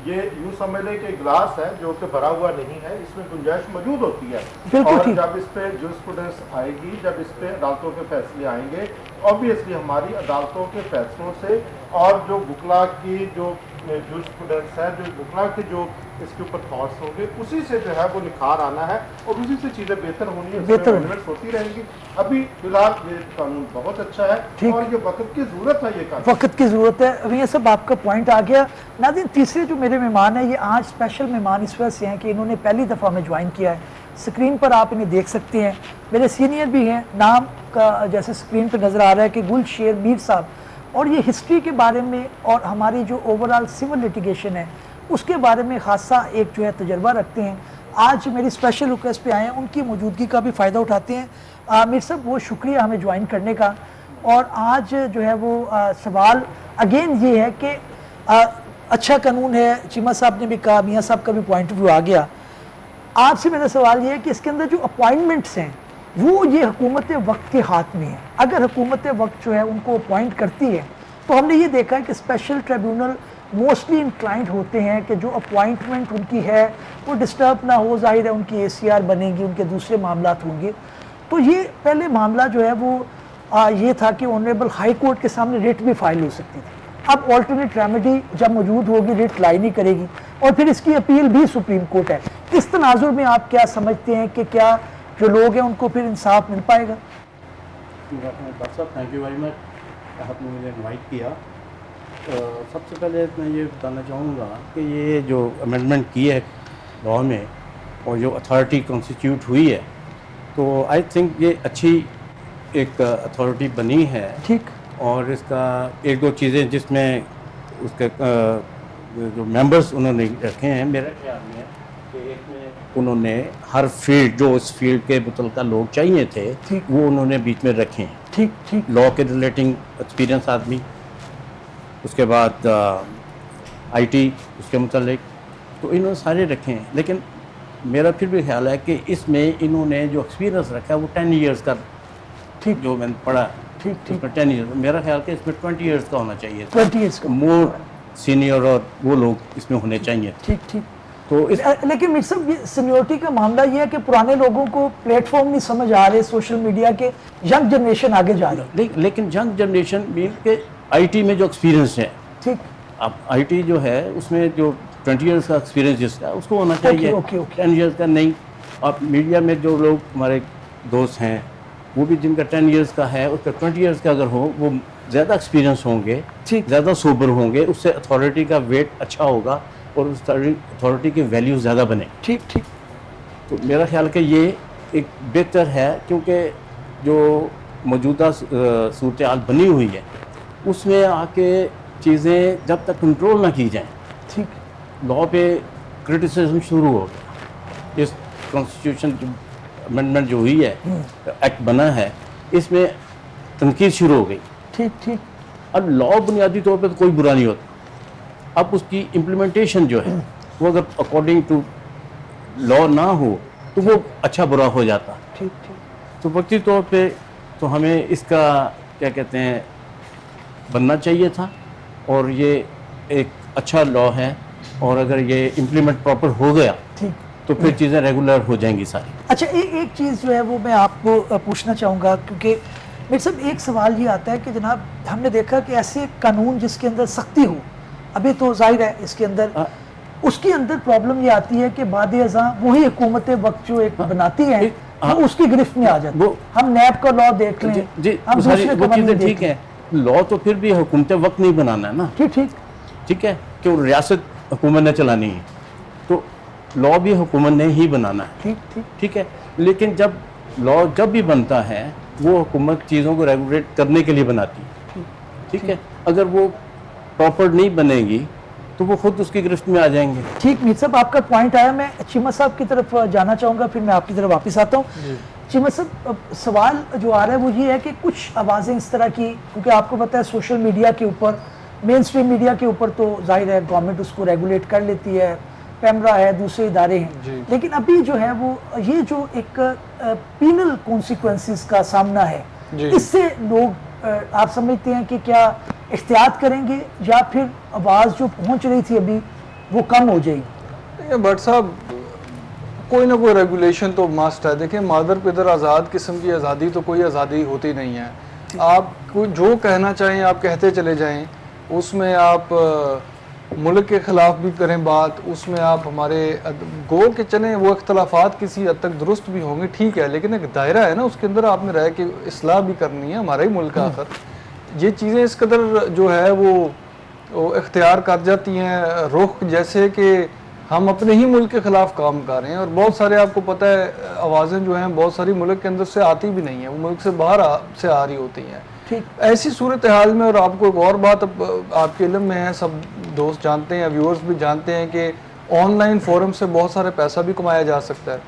یہ یوں سمجھ لیں کہ گلاس ہے جو کہ بھرا ہوا نہیں ہے, اس میں گنجائش موجود ہوتی ہے. اور جب اس پہ جورسپروڈنس آئے گی, جب اس پہ عدالتوں کے فیصلے آئیں گے, obviously ہماری عدالتوں کے فیصلوں سے اور جو وکلا کی جو جورسپروڈنس ہے, جو وکلا کے جو اس کے اوپر تھاٹس ہوں گے, اسی سے جو ہے وہ نکھار آنا ہے اور اسی سے چیزیں بہتر ہونی ہے, امپلیمنٹ ہوتی رہیں گی. ابھی فی الحال یہ قانون بہت اچھا ہے اور یہ وقت کی ضرورت ہے, یہ قانون وقت کی ضرورت ہے. ابھی یہ سب آپ کا پوائنٹ آ گیا. ناظرین, تیسرے جو میرے مہمان ہیں یہ آج اسپیشل مہمان اس وجہ سے ہیں کہ انہوں نے پہلی دفعہ میں جوائن کیا ہے. اسکرین پر آپ انہیں دیکھ سکتے ہیں, میرے سینئر بھی ہیں. نام کا جیسے اسکرین پہ نظر آ رہا ہے کہ گل شیر میر صاحب, اور یہ ہسٹری کے بارے میں اور ہماری جو اوور آل سول لیٹیگیشن ہے اس کے بارے میں خاصا ایک جو ہے تجربہ رکھتے ہیں. آج میری اسپیشل ریکویسٹ پہ آئے ہیں, ان کی موجودگی کا بھی فائدہ اٹھاتے ہیں. میر صاحب بہت شکریہ ہمیں جوائن کرنے کا. اور آج جو ہے وہ سوال اگین یہ ہے کہ اچھا قانون ہے, چیمہ صاحب نے بھی کہا, میاں صاحب کا بھی پوائنٹ آف ویو آ گیا. آپ سے میرا سوال یہ ہے کہ اس کے اندر جو اپوائنٹمنٹس ہیں وہ یہ حکومت وقت کے ہاتھ میں ہیں. اگر حکومت وقت جو ہے ان کو اپوائنٹ کرتی ہے تو ہم نے یہ دیکھا ہے کہ اسپیشل ٹریبیونل موسٹلی انکلائنڈ ہوتے ہیں کہ جو اپوائنٹمنٹ ان کی ہے وہ ڈسٹرب نہ ہو. ظاہر ہے ان کی اے سی آر بنے گی, ان کے دوسرے معاملات ہوں گے. تو یہ پہلے معاملہ جو ہے وہ یہ تھا کہ آنریبل ہائی کورٹ کے سامنے ریٹ بھی فائل ہو سکتی تھی. اب آلٹرنیٹ ریمیڈی جب موجود ہوگی ریٹ لائی نہیں کرے گی, اور پھر اس کی اپیل بھی سپریم کورٹ ہے. اس تناظر میں آپ کیا سمجھتے ہیں کہ کیا جو لوگ ہیں ان کو پھر انصاف مل پائے گا؟ ڈاکٹر صاحب تھینک یو ویری مچ, آپ نے مجھے انوائٹ کیا. سب سے پہلے میں یہ بتانا چاہوں گا کہ یہ جو امینڈمنٹ کی ہے لاء میں اور جو اتھارٹی کانسٹیٹیوٹ ہوئی ہے, تو آئی تھنک یہ اچھی ایک اتھارٹی بنی ہے. ٹھیک. اور اس کا ایک دو چیزیں جس میں اس کے جو ممبرس انہوں نے رکھے ہیں, میرا خیال میں انہوں نے ہر فیلڈ جو اس فیلڈ کے متعلقہ لوگ چاہیے تھے وہ انہوں نے بیچ میں رکھے ہیں. ٹھیک ٹھیک. لاء کے ریلیٹنگ ایکسپیرینس آدمی, اس کے بعد آئی ٹی اس کے متعلق, تو انہوں نے سارے رکھے ہیں. لیکن میرا پھر بھی خیال ہے کہ اس میں انہوں نے جو ایکسپیرینس رکھا ہے وہ 10 ایئرس کا, جو میں نے پڑھا ٹھیک اس میں 10 ایئرس, میرا خیال کہ اس میں 20 ایئرس کا ہونا چاہیے, 20 ایئرس کا مور سینئر اور وہ لوگ اس میں ہونے چاہیے. ٹھیک ٹھیک. تو اس لیکن میر صاحب یہ سینیورٹی کا معاملہ یہ ہے کہ پرانے لوگوں کو پلیٹ فارم نہیں سمجھ آ رہے, سوشل میڈیا کے, ینگ جنریشن آگے جا رہی. لیکن ینگ جنریشن بھی کہ آئی ٹی میں جو ایکسپیرینس ہے, ٹھیک, اب آئی ٹی جو ہے اس میں جو 20 ایئرس کا ایکسپیرینس جس کا اس کو ہونا چاہیے, 10 ایئرس کا نہیں. اب میڈیا میں جو لوگ ہمارے دوست ہیں وہ بھی جن کا 10 ایئرس کا ہے اس کا 20 ایئرس کا اگر ہو, وہ زیادہ ایکسپیرینس ہوں گے, زیادہ سوبر ہوں گے, اس سے اتھارٹی کا ویٹ اچھا ہوگا اور اس اتھارٹی کی ویلیو زیادہ بنے. ٹھیک ٹھیک. تو میرا خیال کہ یہ ایک بہتر ہے, کیونکہ جو موجودہ صورتحال بنی ہوئی ہے اس میں آ کے چیزیں جب تک کنٹرول نہ کی جائیں, ٹھیک, لاء پہ کرٹیسزم شروع ہو گیا. اس کانسٹیٹیوشن امینڈمنٹ جو ہوئی ہے, ایکٹ بنا ہے, اس میں تنقید شروع ہو گئی. ٹھیک ٹھیک. اب لاء بنیادی طور پہ تو کوئی برا نہیں ہوتا, اب اس کی امپلیمنٹیشن جو ہے وہ اگر اکارڈنگ ٹو لاء نہ ہو تو وہ اچھا برا ہو جاتا. ٹھیک ٹھیک. تو وقتی طور پہ تو ہمیں اس کا کیا کہتے ہیں بننا چاہیے تھا, اور یہ ایک اچھا لاء ہے, اور اگر یہ امپلیمنٹ پراپر ہو گیا تو پھر چیزیں ریگولر ہو جائیں گی ساری. اچھا ایک چیز جو ہے وہ میں آپ کو پوچھنا چاہوں گا, کیونکہ میرے صاحب ایک سوال یہ آتا ہے کہ جناب ہم نے دیکھا کہ ایسے قانون جس کے اندر سختی ہو, ابھی تو ظاہر ہے اس کے اندر اس کے اندر پرابلم یہ آتی ہے کہ بعد ازاں وہی حکومت وقت جو ایک بناتی ہیں وہ اس کی گرفت میں آ جاتی ہے. ہم نیب کا لاء دیکھ لیں, ہم دوسرے وہ چیزیں ٹھیک ہیں, لاء تو پھر بھی حکومت وقت نہیں بنانا ہے نا. ٹھیک ٹھیک. ٹھیک ہے کہ ریاست حکومت نے چلانی ہے, تو لاء بھی حکومت نے ہی بنانا ہے. ٹھیک ٹھیک. ٹھیک ہے, لیکن جب لاء جب بھی بنتا ہے وہ حکومت چیزوں کو ریگولیٹ کرنے کے لیے بناتی ہے. ٹھیک ہے, اگر وہ پراپر نہیں بنے گی تو وہ خود اس کی گرفت میں آ جائیں گے. ٹھیک. میر صاحب آپ کا پوائنٹ آیا, میں چیمہ صاحب کی طرف جانا چاہوں گا, پھر میں آپ کی طرف واپس آتا ہوں. چیمہ صاحب سوال جو آ رہا ہے وہ یہ ہے کہ کچھ آوازیں اس طرح کی, کیونکہ آپ کو پتہ ہے سوشل میڈیا کے اوپر, مین اسٹریم میڈیا کے اوپر تو ظاہر ہے گورنمنٹ اس کو ریگولیٹ کر لیتی ہے, پیمرا ہے, دوسرے ادارے ہیں, لیکن ابھی جو ہے وہ یہ جو ایک پینل کانسیکوینسز کا سامنا ہے, اس سے لوگ آپ سمجھتے ہیں کہ کیا احتیاط کریں گے یا پھر آواز جو پہنچ رہی تھی ابھی وہ کم ہو جائے گی؟ بٹ صاحب کوئی نہ کوئی ریگولیشن تو مسٹ ہے. دیکھیں مادر پدر آزاد قسم کی آزادی تو کوئی آزادی ہوتی نہیں ہے. آپ جو کہنا چاہیں آپ کہتے چلے جائیں, اس میں آپ ملک کے خلاف بھی کریں بات, اس میں آپ ہمارے گو کے چلیں, وہ اختلافات کسی حد تک درست بھی ہوں گے, ٹھیک ہے, لیکن ایک دائرہ ہے نا, اس کے اندر آپ نے رہ کے اصلاح بھی کرنی ہے. ہمارا ہی ملک آخر یہ چیزیں اس قدر جو ہے وہ اختیار کر جاتی ہیں رخ, جیسے کہ ہم اپنے ہی ملک کے خلاف کام کر رہے ہیں. اور بہت سارے آپ کو پتہ ہے آوازیں جو ہیں بہت ساری ملک کے اندر سے آتی بھی نہیں ہیں, وہ ملک سے باہر سے آ رہی ہوتی ہیں. ایسی صورتحال میں, اور آپ کو ایک اور بات آپ کے علم میں ہے, سب دوست جانتے ہیں, ویورز بھی جانتے ہیں کہ آن لائن فورم سے بہت سارے پیسہ بھی کمایا جا سکتا ہے.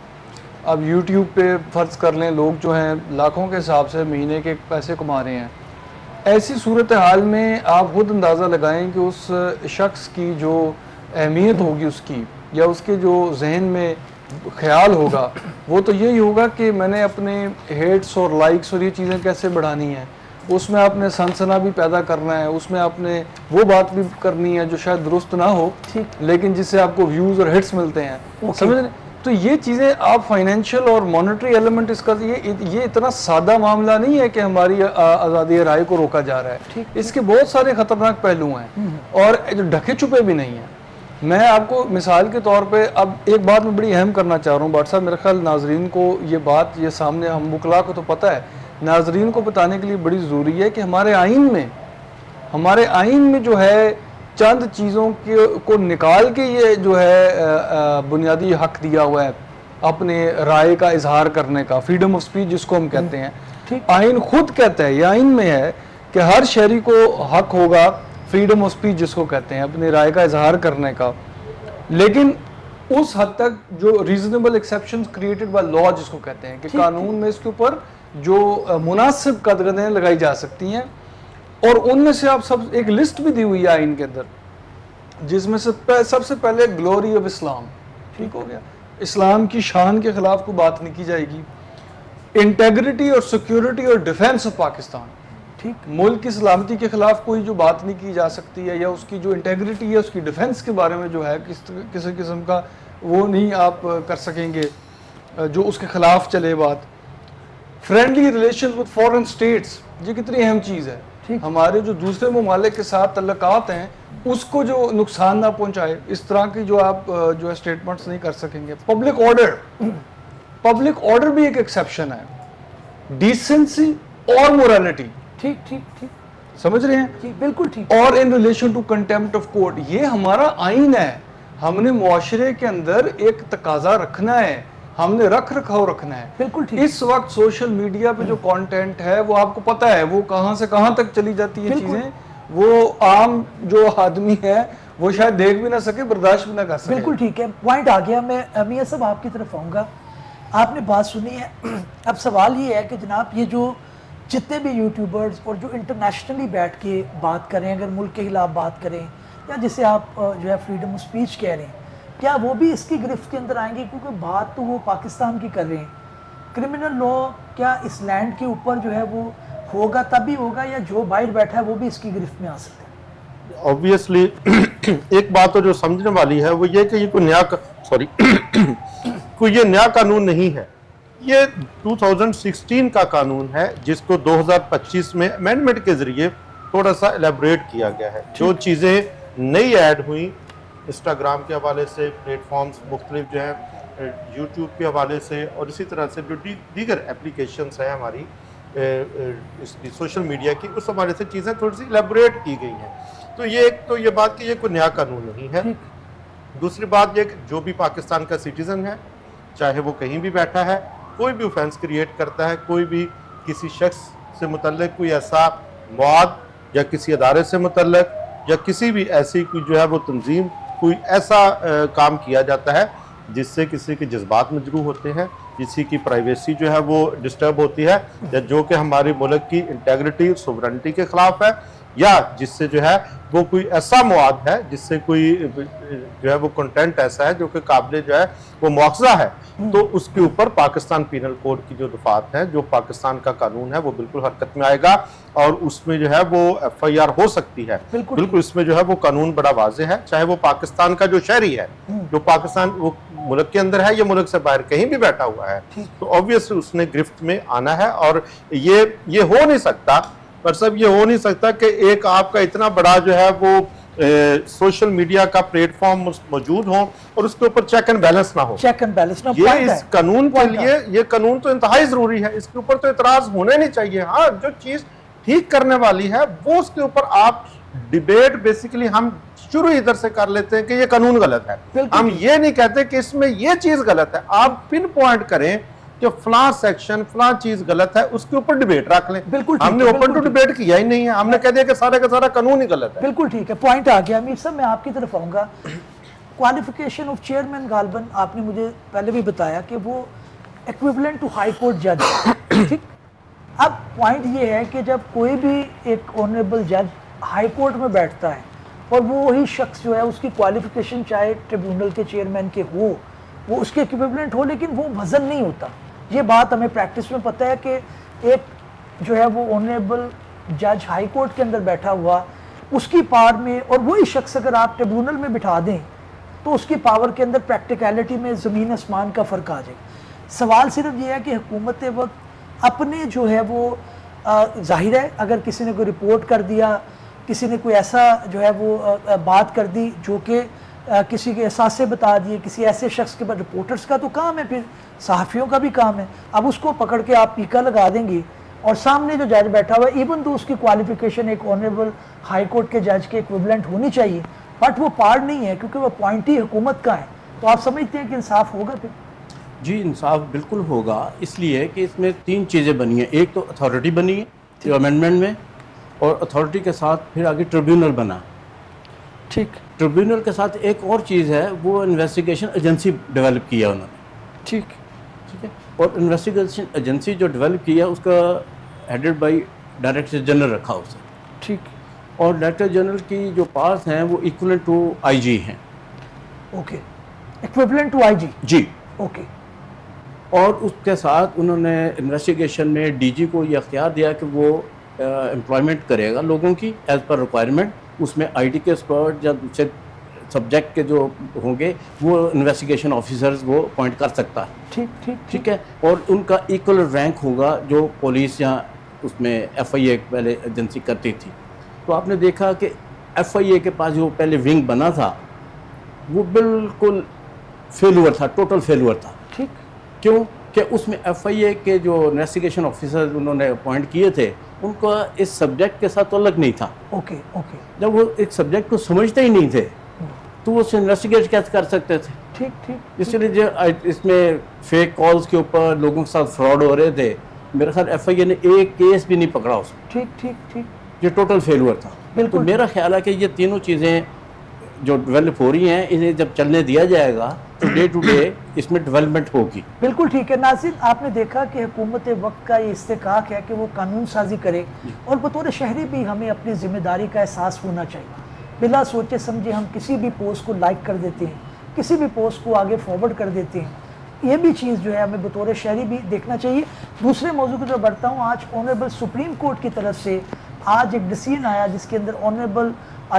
اب یوٹیوب پہ فرض کر لیں لوگ جو ہیں لاکھوں کے حساب سے مہینے کے پیسے کما رہے ہیں. ایسی صورتحال میں آپ خود اندازہ لگائیں کہ اس شخص کی جو اہمیت ہوگی اس کی, یا اس کے جو ذہن میں خیال ہوگا, وہ تو یہی ہوگا کہ میں نے اپنے ہیٹس اور لائکس اور یہ چیزیں کیسے بڑھانی ہیں. اس میں آپ نے سنسنا بھی پیدا کرنا ہے, اس میں آپ نے وہ بات بھی کرنی ہے جو شاید درست نہ ہو, لیکن جس سے آپ کو ویوز اور ہٹس ملتے ہیں, سمجھ رہے. تو یہ چیزیں آپ فائنینشیل اور مانیٹری ایلیمنٹ اس کا یہ اتنا سادہ معاملہ نہیں ہے کہ ہماری آزادی رائے کو روکا جا رہا ہے. اس کے بہت سارے خطرناک پہلو ہیں اور ڈھکے چھپے بھی نہیں ہیں. میں آپ کو مثال کے طور پہ اب ایک بات میں بڑی اہم کرنا چاہ رہا ہوں بٹ صاحب, میرے خیال ناظرین کو یہ بات یہ سامنے, ہم وکلاء کو تو پتہ ہے, ناظرین کو بتانے کے لیے بڑی ضروری ہے کہ ہمارے آئین میں جو ہے چند چیزوں کو نکال کے یہ جو ہے بنیادی حق دیا ہوا ہے اپنے رائے کا اظہار کرنے کا, فریڈم آف سپیچ جس کو ہم کہتے ہیں. آئین خود کہتا ہے, یہ آئین میں ہے کہ ہر شہری کو حق ہوگا فریڈم آف سپیچ جس کو کہتے ہیں, اپنی رائے کا اظہار کرنے کا. لیکن اس حد تک جو reasonable exception created by law جس کو کہتے ہیں کہ قانون میں اس کے اوپر جو مناسب قدغنیں لگائی جا سکتی ہیں، اور ان میں سے آپ سب ایک لسٹ بھی دی ہوئی ہے آئین کے اندر، جس میں سب سے پہلے گلوری آف اسلام، ٹھیک ہو گیا، اسلام کی شان کے خلاف کوئی بات نہیں کی جائے گی، انٹیگریٹی اور سیکیورٹی اور ڈیفینس آف پاکستان، ٹھیک، ملک کی سلامتی کے خلاف کوئی جو بات نہیں کی جا سکتی ہے، یا اس کی جو انٹیگریٹی ہے اس کی ڈیفینس کے بارے میں جو ہے کسی قسم کا وہ نہیں آپ کر سکیں گے جو اس کے خلاف چلے بات۔ Friendly relations with foreign states, یہ کتنی اہم چیز ہے، ہمارے جو دوسرے ممالک کے ساتھ تعلقات ہیں اس کو جو نقصان نہ پہنچائے، اس طرح کی جو آپ جو ہے اسٹیٹمنٹس نہیں کر سکیں گے۔ پبلک آرڈر بھی ایک ایکسیپشن ہے، ڈیسنسی اور مورالٹی، ٹھیک ٹھیک ٹھیک، سمجھ رہے ہیں؟ جی بالکل ٹھیک۔ اور in relation to contempt of court, یہ ہمارا آئین ہے، ہم نے معاشرے کے اندر ایک تقاضا رکھنا ہے، ہم نے رکھ رکھاؤ رکھنا ہے۔ بالکل ٹھیک۔ اس وقت سوشل میڈیا پہ جو کانٹینٹ ہے وہ آپ کو پتہ ہے وہ کہاں سے کہاں تک چلی جاتی ہیں چیزیں، وہ عام جو آدمی ہے وہ شاید دیکھ بھی نہ سکے، برداشت بھی نہ کر سکے۔ بالکل ٹھیک ہے، پوائنٹ آ گیا۔ میں میاں صاحب آپ کی طرف آؤں گا، آپ نے بات سنی ہے، اب سوال یہ ہے کہ جناب یہ جو جتنے بھی یوٹیوبرز اور جو انٹرنیشنلی بیٹھ کے بات کریں، اگر ملک کے خلاف بات کریں یا جسے آپ جو ہے فریڈم آف اسپیچ کہہ رہے ہیں، کیا وہ بھی اس کی گرفت کے اندر آئیں گے؟ کیونکہ بات تو وہ پاکستان کی کر رہے ہیں، کرمنل لا کیا اس لینڈ کے اوپر جو ہے وہ ہوگا تب ہی ہوگا، یا جو باہر بیٹھا ہے وہ بھی اس کی گرفت میں آ سکتا ہے؟ obviously ایک بات تو جو سمجھنے والی ہے وہ یہ کہ یہ کوئی یہ نیا قانون نہیں ہے، یہ 2016 کا قانون ہے جس کو 2025 میں امینڈمنٹ کے ذریعے تھوڑا سا الیبوریٹ کیا گیا ہے۔ جو چیزیں نئی ایڈ ہوئیں انسٹاگرام کے حوالے سے، پلیٹ فارمز مختلف جو ہیں یوٹیوب کے حوالے سے، اور اسی طرح سے جو دیگر اپلیکیشنز ہیں ہماری اس کی سوشل میڈیا کی، اس حوالے سے چیزیں تھوڑی سی الیبوریٹ کی گئی ہیں۔ تو یہ بات کہ یہ کوئی نیا قانون نہیں ہے۔ دوسری بات یہ کہ جو بھی پاکستان کا سٹیزن ہے، چاہے وہ کہیں بھی بیٹھا ہے، کوئی بھی اوفینس کریٹ کرتا ہے، کوئی بھی کسی شخص سے متعلق کوئی ایسا مواد یا کسی ادارے سے متعلق یا کسی بھی ایسی کوئی جو ہے وہ تنظیم کوئی ایسا کام کیا جاتا ہے جس سے کسی کے جذبات مجروح ہوتے ہیں، کسی کی پرائیویسی جو ہے وہ ڈسٹرب ہوتی ہے، یا جو کہ ہماری ملک کی انٹیگریٹی سوورنٹی کے خلاف ہے، یا جس سے جو ہے وہ کوئی ایسا مواد ہے جس سے کوئی جو ہے وہ کنٹینٹ ایسا ہے جو کہ قابل جو ہے وہ مواخذہ ہے، تو اس کے اوپر پاکستان پینل کوڈ کی جو دفعات ہیں، جو پاکستان کا قانون ہے، وہ بالکل حرکت میں آئے گا، اور اس میں جو ہے وہ ایف آئی آر ہو سکتی ہے۔ بالکل اس میں جو ہے وہ قانون بڑا واضح ہے، چاہے وہ پاکستان کا جو شہری ہے، جو پاکستان وہ ملک کے اندر ہے یا ملک سے باہر کہیں بھی بیٹھا ہوا ہے، تو obviously اس نے گرفت میں آنا ہے۔ اور یہ ہو نہیں سکتا، پر سب یہ ہو نہیں سکتا کہ ایک آپ کا اتنا بڑا جو ہے وہ سوشل میڈیا کا پلیٹ فارم موجود ہوں اور اس کے اوپر چیک اینڈ بیلنس نہ ہو۔ چیک اینڈ بیلنس نہ، یہ اس قانون کے لیے یہ قانون تو انتہائی ضروری ہے، اس کے اوپر تو اعتراض ہونے نہیں چاہیے۔ ہاں جو چیز ٹھیک کرنے والی ہے وہ اس کے اوپر آپ ڈیبیٹ بیسیکلی ہم شروع ادھر سے کر لیتے ہیں کہ یہ قانون غلط ہے، ہم یہ نہیں کہتے کہ اس میں یہ چیز غلط ہے، آپ پن پوائنٹ کریں کہ فلاں سیکشن فلاں چیز غلط ہے، اس کے اوپر ڈیبیٹ رکھ لیں۔ ہم نے اوپن ٹو ڈیبیٹ کیا ہی نہیں ہے، ہم نے کہہ دیا کہ سارا کا سارا قانون ہی غلط ہے۔ بالکل ٹھیک ہے، پوائنٹ آ گیا۔ امیر صاحب میں آپ کی طرف آؤں گا، کوالیفیکیشن آف چیئرمین غالباً آپ نے مجھے پہلے بھی بتایا کہ وہ ایکویولنٹ ٹو ہائی کورٹ جج، ٹھیک۔ اب پوائنٹ یہ ہے کہ جب کوئی بھی ایک آنریبل جج ہائی کورٹ میں بیٹھتا ہے اور وہ وہی شخص جو ہے اس کی کوالیفیکیشن چاہے ٹریبیونل کے چیئرمین کے ہو، وہ اس کے ایکویولنٹ ہو، لیکن وہ وزن نہیں ہوتا۔ یہ بات ہمیں پریکٹس میں پتہ ہے کہ ایک جو ہے وہ آنریبل جج ہائی کورٹ کے اندر بیٹھا ہوا، اس کی پاور میں، اور وہی شخص اگر آپ ٹریبیونل میں بٹھا دیں تو اس کی پاور کے اندر پریکٹیکلٹی میں زمین آسمان کا فرق آ جائے۔ سوال صرف یہ ہے کہ حکومت وقت اپنے جو ہے وہ ظاہر ہے اگر کسی نے کوئی رپورٹ کر دیا، کسی نے کوئی ایسا جو ہے وہ بات کر دی جو کہ کسی کے احساسے بتا دیے کسی ایسے شخص کے بعد، رپورٹرز کا تو کام ہے، پھر صحافیوں کا بھی کام ہے، اب اس کو پکڑ کے آپ پیکا لگا دیں گے، اور سامنے جو جج بیٹھا ہوا ہے ایون تو اس کی کوالیفیکیشن ایک آنریبل ہائی کورٹ کے جج کے ایکویولنٹ ہونی چاہیے، بٹ وہ پار نہیں ہے کیونکہ وہ اپوائنٹی حکومت کا ہے، تو آپ سمجھتے ہیں کہ انصاف ہوگا پھر؟ جی انصاف بالکل ہوگا، اس لیے کہ اس میں تین چیزیں بنی ہیں، ایک تو اتھارٹی بنی ہے جو امینڈمنٹ میں، اور اتھارٹی کے ساتھ پھر آگے ٹریبیونل بنا۔ ٹھیک ٹریبیونل کے ساتھ ایک اور چیز ہے, وہ انویسٹیگیشن ایجنسی ڈیولپ کیا انہوں نے. ٹھیک ٹھیک ہے, اور انویسٹیگیشن ایجنسی جو ڈیولپ کیا اس کا ہیڈڈ بائی ڈائریکٹر جنرل رکھا اسے. ٹھیک اور ڈائریکٹر جنرل کی جو پاورز ہیں وہ ایکولنٹ ٹو آئی جی ہیں. Okay, equivalent to I G. جی. اوکے. اور اس کے ساتھ انہوں نے انویسٹیگیشن میں ڈی جی کو یہ اختیار دیا کہ وہ امپلائمنٹ کرے گا لوگوں کی ایز پر ریکوائرمنٹ. اس میں آئی ٹی کے ایکسپرٹ یا دوسرے سبجیکٹ کے جو ہوں گے وہ انویسٹیگیشن آفیسرز وہ اپوائنٹ کر سکتا ہے. ٹھیک ٹھیک ٹھیک ہے, اور ان کا ایکول رینک ہوگا جو پولیس یا اس میں ایف آئی اے پہلے ایجنسی کرتی تھی. تو آپ نے دیکھا کہ ایف آئی اے کے پاس جو پہلے ونگ بنا تھا وہ بالکل فیلور تھا, ٹوٹل فیلور تھا. ٹھیک. کیوں کہ اس میں ایف آئی اے کے جو انویسٹیگیشن آفیسر انہوں نے اپوائنٹ کیے تھے ان کا اس سبجیکٹ کے ساتھ تعلق نہیں تھا. Okay okay. جب وہ ایک سبجیکٹ کو سمجھتے ہی نہیں تھے تو وہ اسے انویسٹیگیٹ کیسے کر سکتے تھے. ٹھیک ٹھیک. اس لیے جو اس میں فیک کالز کے اوپر لوگوں کے ساتھ فراڈ ہو رہے تھے, میرا خیال ایف آئی اے نے ایک کیس بھی نہیں پکڑا اس میں. ٹھیک ٹھیک ٹھیک. یہ ٹوٹل فیلور تھا. تو میرا خیال ہے کہ یہ تینوں چیزیں جو ڈیولپ ہو رہی ہیں انہیں جب چلنے دیا جائے گا تو ڈے ٹو ڈے اس میں ڈیولپمنٹ ہوگی. بالکل ٹھیک ہے. ناظرین, آپ نے دیکھا کہ حکومت وقت کا یہ استحقاق ہے کہ وہ قانون سازی کرے, اور بطور شہری بھی ہمیں اپنی ذمہ داری کا احساس ہونا چاہیے. بلا سوچے سمجھے ہم کسی بھی پوسٹ کو لائک کر دیتے ہیں, کسی بھی پوسٹ کو آگے فارورڈ کر دیتے ہیں. یہ بھی چیز جو ہے ہمیں بطور شہری بھی دیکھنا چاہیے. دوسرے موضوع کی طرف بڑھتا ہوں. آج آنریبل سپریم کورٹ کی طرف سے آج ایک ڈیسیژن آیا جس کے اندر آنریبل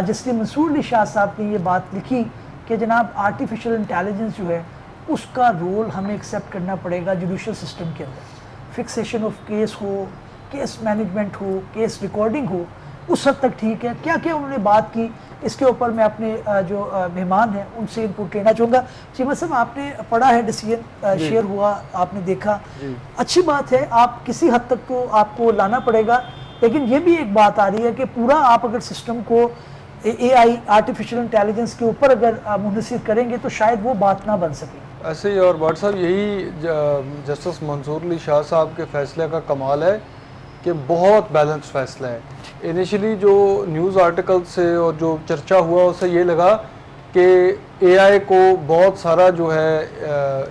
جسٹس منصور علی شاہ صاحب نے یہ بات لکھی کہ جناب آرٹیفیشل انٹیلیجنس جو ہے اس کا رول ہمیں ایکسیپٹ کرنا پڑے گا جوڈیشل سسٹم کے اندر. فکسیشن آف کیس ہو, کیس مینجمنٹ ہو, کیس ریکارڈنگ ہو, اس حد تک ٹھیک ہے. کیا کیا انہوں نے بات کی اس کے اوپر میں اپنے جو مہمان ہیں ان سے انپوٹ لینا چاہوں گا. چیمہ صاحب, آپ نے پڑھا ہے ڈیسیژن شیئر ہوا, آپ نے دیکھا, اچھی بات ہے. آپ کسی حد تک تو آپ کو لانا پڑے گا, لیکن یہ بھی ایک بات آ رہی ہے کہ پورا آپ اگر سسٹم کو اے آئی آرٹیفیشل انٹیلیجنس کے اوپر اگر منحصر کریں گے تو شاید وہ بات نہ بن سکے. ایسے ہی. اور بٹ صاحب یہی جسٹس منصور علی شاہ صاحب کے فیصلے کا کمال ہے کہ بہت بیلنس فیصلہ ہے. انیشلی جو نیوز آرٹیکل سے اور جو چرچا ہوا اسے یہ لگا کہ اے آئی کو بہت سارا جو ہے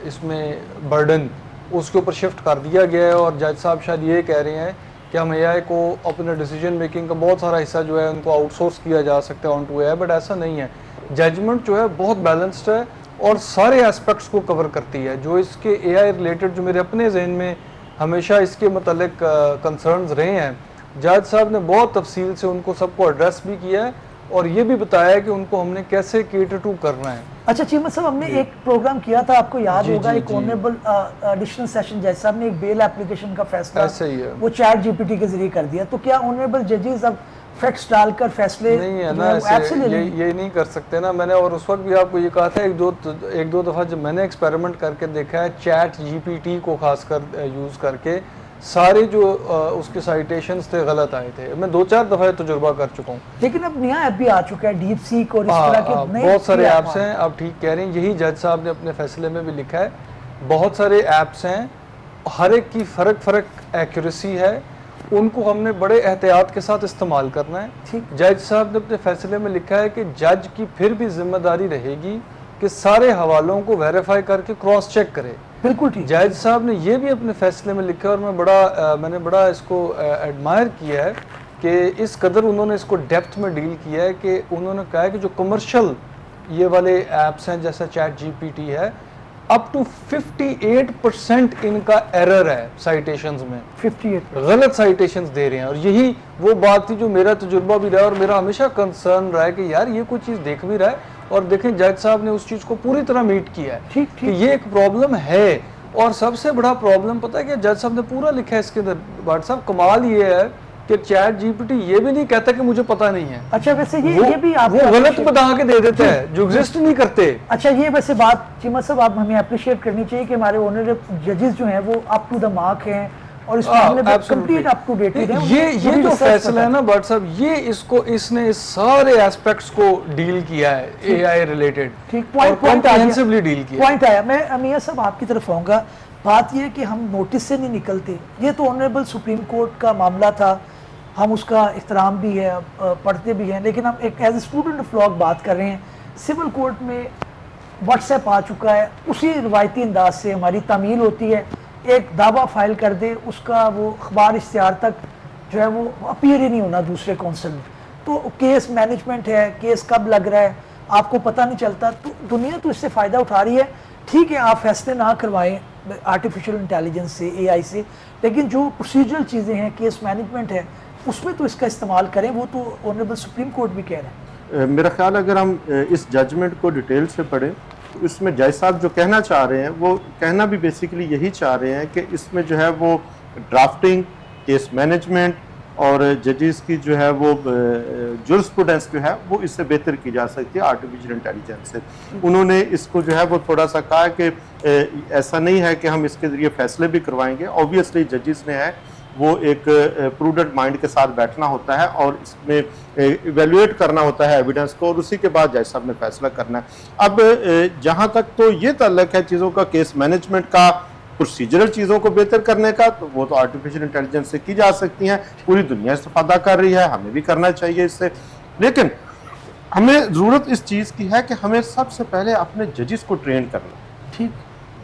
اس میں برڈن اس کے اوپر شفٹ کر دیا گیا ہے, اور جج صاحب شاید یہ کہہ رہے ہیں کہ ہم اے آئی کو اپنے ڈیسیجن میکنگ کا بہت سارا حصہ جو ہے ان کو آؤٹ سورس کیا جا سکتا ہے on to a I. But ایسا نہیں ہے. ججمنٹ جو ہے بہت بیلنسڈ ہے اور سارے ایسپیکٹس کو کور کرتی ہے. جو اس کے اے آئی ریلیٹڈ جو میرے اپنے ذہن میں ہمیشہ اس کے متعلق کنسرنز رہے ہیں, جج صاحب نے بہت تفصیل سے ان کو سب کو ایڈریس بھی کیا ہے اور یہ بھی بتایا ہے کہ ان کو ہم نے کیسے کیٹر ٹو کرنا ہے. اچھا چیمہ صاحب, ہم نے ایک پروگرام کیا تھا, آپ کو یاد ہوگا, ایک آنریبل ایڈیشنل سیشن جج صاحب نے ایک بیل اپلیکیشن کا فیصلہ وہ چیٹ جی پی ٹی کے ذریعے کر دیا. تو کیا آنریبل ججز اب فیکٹس ڈال کر فیصلے نہیں ہے نا, یہ نہیں کر سکتے نا. میں نے اور اس وقت بھی آپ کو یہ کہا تھا ایک دو دفعہ جب میں نے ایکسپیریمنٹ کر کے دیکھا ہے چیٹ جی پی ٹی کو خاص کر یوز کر کے, سارے جو اس کے سائٹیشنز تھے غلط آئے تھے. میں 2-4 دفعہ تجربہ کر چکا ہوں. لیکن اب نیا ایپ بھی آ چکا ہے, ڈیپ سیک اور اس طرح کے بہت سارے ایپس ہیں. آپ ٹھیک کہہ رہے ہیں, یہی جج صاحب نے اپنے فیصلے میں بھی لکھا ہے. بہت سارے ایپس ہیں, ہر ایک کی فرق ایکوریسی ہے, ان کو ہم نے بڑے احتیاط کے ساتھ استعمال کرنا ہے. جج صاحب نے اپنے فیصلے میں لکھا ہے کہ جج کی پھر بھی ذمہ داری رہے گی کہ سارے حوالوں کو ویریفائی کر کے کراس چیک کرے. بالکل ٹھیک. جج صاحب نے یہ بھی اپنے فیصلے میں لکھا ہے اور میں نے بڑا اس کو ایڈمائر کیا ہے کہ اس قدر انہوں نے اس کو ڈیپتھ میں ڈیل کیا ہے کہ انہوں نے کہا ہے کہ جو کمرشل یہ والے ایپس ہیں جیسا چیٹ جی پی ٹی ہے, اپ ٹو 58% ان کا ایرر ہے سائٹیشنز میں. 58 غلط سائٹیشنز دے رہے ہیں. اور یہی وہ بات تھی جو میرا تجربہ بھی رہا اور میرا ہمیشہ کنسرن رہا ہے کہ یار یہ کوئی چیز دیکھ بھی رہا ہے, اور دیکھیں جج صاحب نے اس چیز کو پوری طرح میٹ کیا ہے کہ یہ ایک پرابلم ہے. اور سب سے بڑا پرابلم پتہ ہے کہ جج صاحب نے پورا لکھا ہے اس کے اندر. بٹ صاحب کمال یہ ہے کہ چیٹ جی پی ٹی یہ بھی نہیں کہتا کہ مجھے پتہ نہیں ہے. اچھا ویسے یہ بھی آپ وہ غلط بتا کے دے دیتا ہے جو ایگزسٹ نہیں کرتے. اچھا یہ ویسے بات چیمہ صاحب آپ ہمیں اپریشیٹ کرنی چاہیے کہ ہمارے آنریبل ججز جو ہیں وہ اپ ٹو دا مارک ہیں اور اس معاملے میں کمپلیٹ اپ ٹو ڈیٹ ہیں. یہ جو فیصلہ ہے نا بٹ صاحب, یہ اس نے سارے ایسپیکٹس کو ڈیل کیا ہے اے آئی ریلیٹڈ, کمپریہنسولی ڈیل کیا. پوائنٹ آیا. میں میاں صاحب آپ کی طرف آؤں گا. بات یہ ہے کہ ہم نوٹس سے نہیں نکلتے. یہ تو آنریبل سپریم کورٹ کا معاملہ تھا. ہم اس کا احترام بھی ہے, پڑھتے بھی ہیں, لیکن ہم ایک as a student of law بات کر رہے ہیں. سول کورٹ میں واٹس ایپ آ چکا ہے, اسی روایتی انداز سے ہماری تعمیل ہوتی ہے, ایک دعویٰ فائل کر دے, اس کا وہ اخبار اشتہار تک جو ہے وہ اپیئر ہی نہیں ہونا دوسرے کونسل میں, تو کیس مینجمنٹ ہے, کیس کب لگ رہا ہے آپ کو پتہ نہیں چلتا. تو دنیا تو اس سے فائدہ اٹھا رہی ہے. ٹھیک ہے آپ فیصلے نہ کروائیں آرٹیفیشیل انٹیلیجنس سے, اے آئی سے, لیکن جو پروسیجرل چیزیں ہیں, کیس مینجمنٹ ہے, اس میں تو اس کا استعمال کریں. وہ تو آنریبل سپریم کورٹ بھی کہہ رہے ہیں. میرا خیال اگر ہم اس ججمنٹ کو ڈیٹیل سے پڑھیں تو اس میں جج صاحب جو کہنا چاہ رہے ہیں وہ کہنا بھی بیسیکلی یہی چاہ رہے ہیں کہ اس میں جو ہے وہ ڈرافٹنگ, کیس مینجمنٹ اور ججز کی جو ہے وہ جورسپروڈنس جو ہے وہ اس سے بہتر کی جا سکتی ہے آرٹیفیشیل انٹیلیجنس سے. انہوں نے اس کو جو ہے وہ تھوڑا سا کہا کہ ایسا نہیں ہے کہ ہم اس کے ذریعے فیصلے بھی کروائیں گے. اوبویسلی ججز نے ہے وہ ایک پروڈنٹ مائنڈ کے ساتھ بیٹھنا ہوتا ہے اور اس میں ایویلویٹ کرنا ہوتا ہے ایویڈنس کو, اور اسی کے بعد جج صاحب نے فیصلہ کرنا ہے. اب جہاں تک تو یہ تعلق ہے چیزوں کا, کیس مینجمنٹ کا, پروسیجرل چیزوں کو بہتر کرنے کا, تو وہ تو آرٹیفیشیل انٹیلیجنس سے کی جا سکتی ہیں. پوری دنیا استفادہ کر رہی ہے, ہمیں بھی کرنا چاہیے اس سے. لیکن ہمیں ضرورت اس چیز کی ہے کہ ہمیں سب سے پہلے اپنے ججز کو ٹرین کرنا. ٹھیک,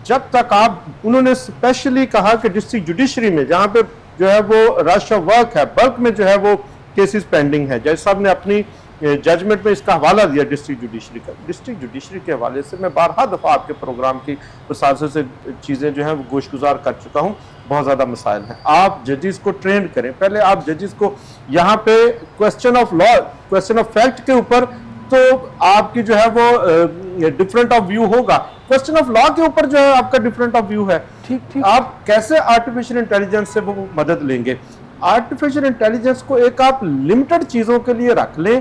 جب تک انہوں نے اسپیشلی کہا کہ ڈسٹرکٹ جوڈیشری میں جہاں پہ جو ہے وہ رش آف ورک ہے, بلک میں جو ہے وہ کیسز پینڈنگ ہے, جج صاحب نے اپنی ججمنٹ میں اس کا حوالہ دیا ڈسٹرکٹ جوڈیشری کا. ڈسٹرکٹ جوڈیشری کے حوالے سے میں بارہا دفعہ آپ کے پروگرام کی مسالسل سے چیزیں جو ہیں وہ گوش گزار کر چکا ہوں. بہت زیادہ مسائل ہیں. آپ ججز کو ٹرین کریں. پہلے آپ ججز کو یہاں پہ question of law, question of fact کے اوپر تو آپ کی جو ہے وہ ڈفرنٹ آف ویو ہوگا. کوسچن آف لا کے اوپر جو ہے آپ کا ڈفرنٹ آف ویو ہے. آپ کیسے آرٹیفیشیل انٹیلیجنس سے وہ مدد لیں گے؟ آرٹیفیشیل انٹیلیجنس کو ایک آپ لمیٹڈ چیزوں کے لیے رکھ لیں,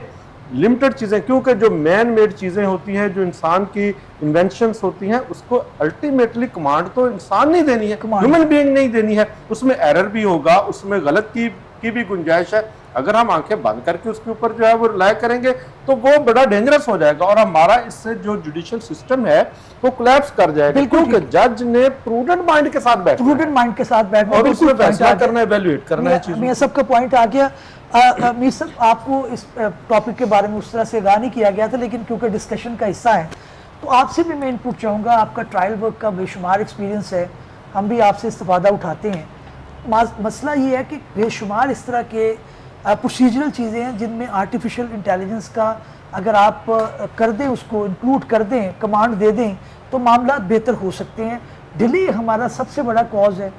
لمیٹڈ چیزیں, کیونکہ جو مین میڈ چیزیں ہوتی ہیں, جو انسان کی انوینشنز ہوتی ہیں, اس کو الٹیمیٹلی کمانڈ تو انسان نہیں دینی ہے, ہیومن بینگ نہیں دینی ہے. اس میں ایرر بھی ہوگا, اس میں غلط کی بھی گنجائش ہے. اگر ہم آنکھیں بند کر کے اس کے اوپر جو ہے وہ رائے کریں گے تو وہ بڑا ڈینجرس ہو جائے گا, اور ہمارا اس سے جو جوڈیشل سسٹم ہے وہ کولیپس کر جائے گا. کیونکہ جج نے پروڈنٹ مائنڈ کے ساتھ بیٹھنا اور اس میں فیصلہ کرنا ہے, ایویلویٹ کرنا ہے چیزوں. میں سب کا پوائنٹ آ گیا. میر صاحب آپ کو اس ٹاپک کے بارے میں اس طرح سے آگاہ نہیں کیا گیا تھا, لیکن کیونکہ ڈسکشن کا حصہ ہے تو آپ سے بھی میں انپٹ چاہوں گا. آپ کا ٹرائل ورک کا بے شمار ایکسپیرینس ہے, ہم بھی آپ سے استفادہ اٹھاتے ہیں. مسئلہ یہ ہے کہ بے شمار اس طرح کے پروسیجرل چیزیں ہیں جن میں آرٹیفیشیل انٹیلیجنس کا اگر آپ کر دیں, اس کو انکلوڈ کر دیں, کمانڈ دے دیں تو معاملات بہتر ہو سکتے ہیں. ڈیلے ہمارا سب سے بڑا کاز ہے.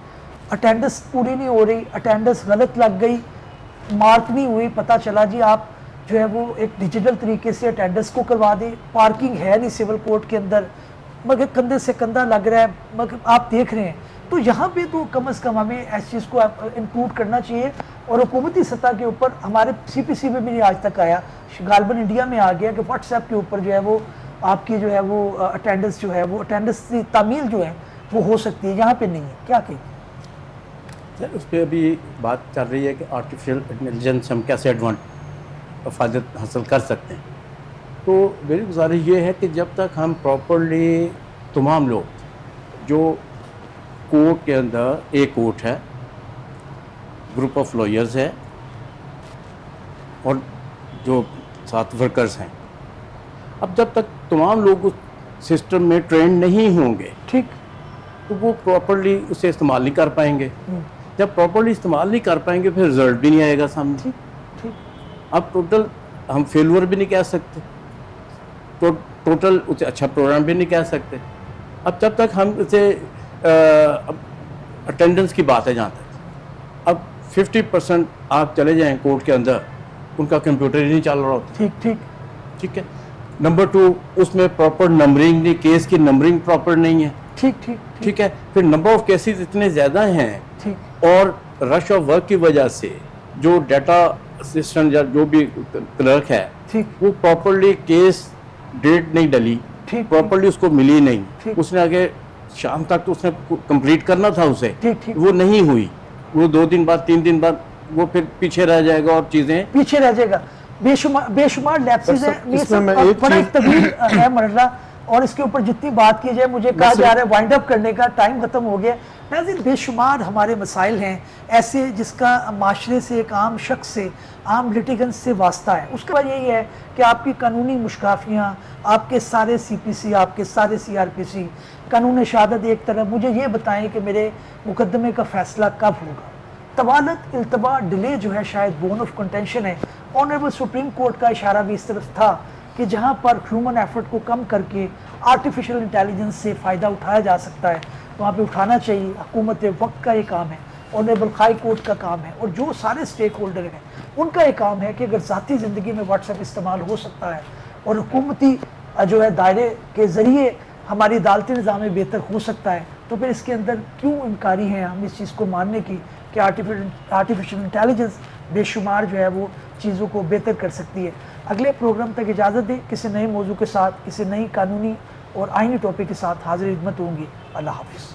اٹینڈنس پوری نہیں ہو رہی, اٹینڈنس غلط لگ گئی, مارک نہیں ہوئی, پتہ چلا جی آپ جو ہے وہ ایک ڈیجیٹل طریقے سے اٹینڈنس کو کروا دیں, پارکنگ ہے نہیں سول کورٹ کے اندر, مگر کندھے سے کندھا لگ رہا ہے, مگر آپ دیکھ رہے ہیں. تو یہاں پہ تو کم از کم ہمیں ایسی چیز کو انکلوڈ کرنا چاہیے. اور حکومتی سطح کے اوپر ہمارے سی پی سی میں بھی نہیں آج تک آیا, غالباً انڈیا میں آ گیا کہ واٹس ایپ کے اوپر جو ہے وہ آپ کی جو ہے وہ اٹینڈنس جو ہے وہ اٹینڈنس کی تعمیل جو ہے وہ ہو سکتی ہے, یہاں پہ نہیں ہے. کیا کہیں سر اس پہ ابھی بات چل رہی ہے کہ آرٹیفیشیل انٹیلیجنس ہم کیسے افادت حاصل کر سکتے ہیں. تو میری گزارش یہ ہے کہ جب تک ہم پراپرلی تمام لوگ جو کورٹ کے اندر ایک کورٹ ہے, گروپ آف لائرز ہے اور جو ساتھ ورکرز ہیں, اب جب تک تمام لوگ اس سسٹم میں ٹرین نہیں ہوں گے ٹھیک تو وہ پراپرلی اسے استعمال نہیں کر پائیں گے. جب پراپرلی استعمال نہیں کر پائیں گے پھر رزلٹ بھی نہیں آئے گا سامنے. اب ٹوٹل ہم فیلور بھی نہیں کہہ سکتے, ٹوٹل اسے اچھا پروگرام بھی نہیں کہہ سکتے. اب جب تک ہم اسے اٹینڈنس کی بات ہے جہاں تک, اب 50% آپ چلے جائیں کورٹ کے اندر, ان کا کمپیوٹر ہی نہیں چل رہا ہوتا. ٹھیک ہے. نمبر 2 اس میں پراپر نمبرنگ نہیں, کیس کی نمبرنگ پراپر نہیں ہے. ٹھیک ہے. پھر نمبر آف کیسز اتنے زیادہ ہیں اور رش آف ورک کی وجہ سے جو ڈیٹا اسسٹنٹ یا جو بھی کلرک ہے وہ پراپرلی کیس ڈیٹ نہیں ڈلی, پراپرلی اس کو ملی نہیں. اس نے آگے شام تک تو اس نے کمپلیٹ کرنا تھا اسے, وہ نہیں ہوئی, وہ 2 دن بعد 3 دن بعد وہ پھر پیچھے رہ جائے گا اور چیزیں پیچھے رہ جائے گا. بے شمار لیپسز ہیں, بڑا طویل ہے مرحلہ, اور اس کے اوپر جتنی بات کی جائے, مجھے کہا جا رہا ہے وائنڈ اپ کرنے کا ٹائم ختم ہو گیا. ناظرین بے شمار ہمارے مسائل ہیں ایسے جس کا معاشرے سے ایک عام شخص سے عام لٹیگنس سے واسطہ ہے. اس کا وجہ یہی ہے کہ آپ کی قانونی مشکافیاں، آپ کے سارے سی پی سی، آپ کے سارے سی آر پی سی، قانون شہادت ایک طرف، مجھے یہ بتائیں کہ میرے مقدمے کا فیصلہ کب ہوگا. طوالت التبا ڈیلے جو ہے شاید بون آف کنٹینشن ہے. آنریبل سپریم کورٹ کا اشارہ بھی اس طرف تھا کہ جہاں پر ہیومن ایفرٹ کو کم کر کے آرٹیفیشل انٹیلیجنس سے فائدہ اٹھایا جا سکتا ہے وہاں پہ اٹھانا چاہیے. حکومت وقت کا یہ کام ہے، آنریبل ہائی کورٹ کا کام ہے، اور جو سارے سٹیک ہولڈر ہیں ان کا یہ کام ہے کہ اگر ذاتی زندگی میں واٹس ایپ استعمال ہو سکتا ہے اور حکومتی جو ہے دائرے کے ذریعے ہماری عدالتی نظام میں بہتر ہو سکتا ہے تو پھر اس کے اندر کیوں انکاری ہیں ہم اس چیز کو ماننے کی کہ آرٹیفیشل انٹیلیجنس بے شمار جو ہے وہ چیزوں کو بہتر کر سکتی ہے. اگلے پروگرام تک اجازت دیں، کسی نئے موضوع کے ساتھ، کسی نئی قانونی اور آئینی ٹاپک کے ساتھ حاضر خدمت ہوں گی. اللہ حافظ.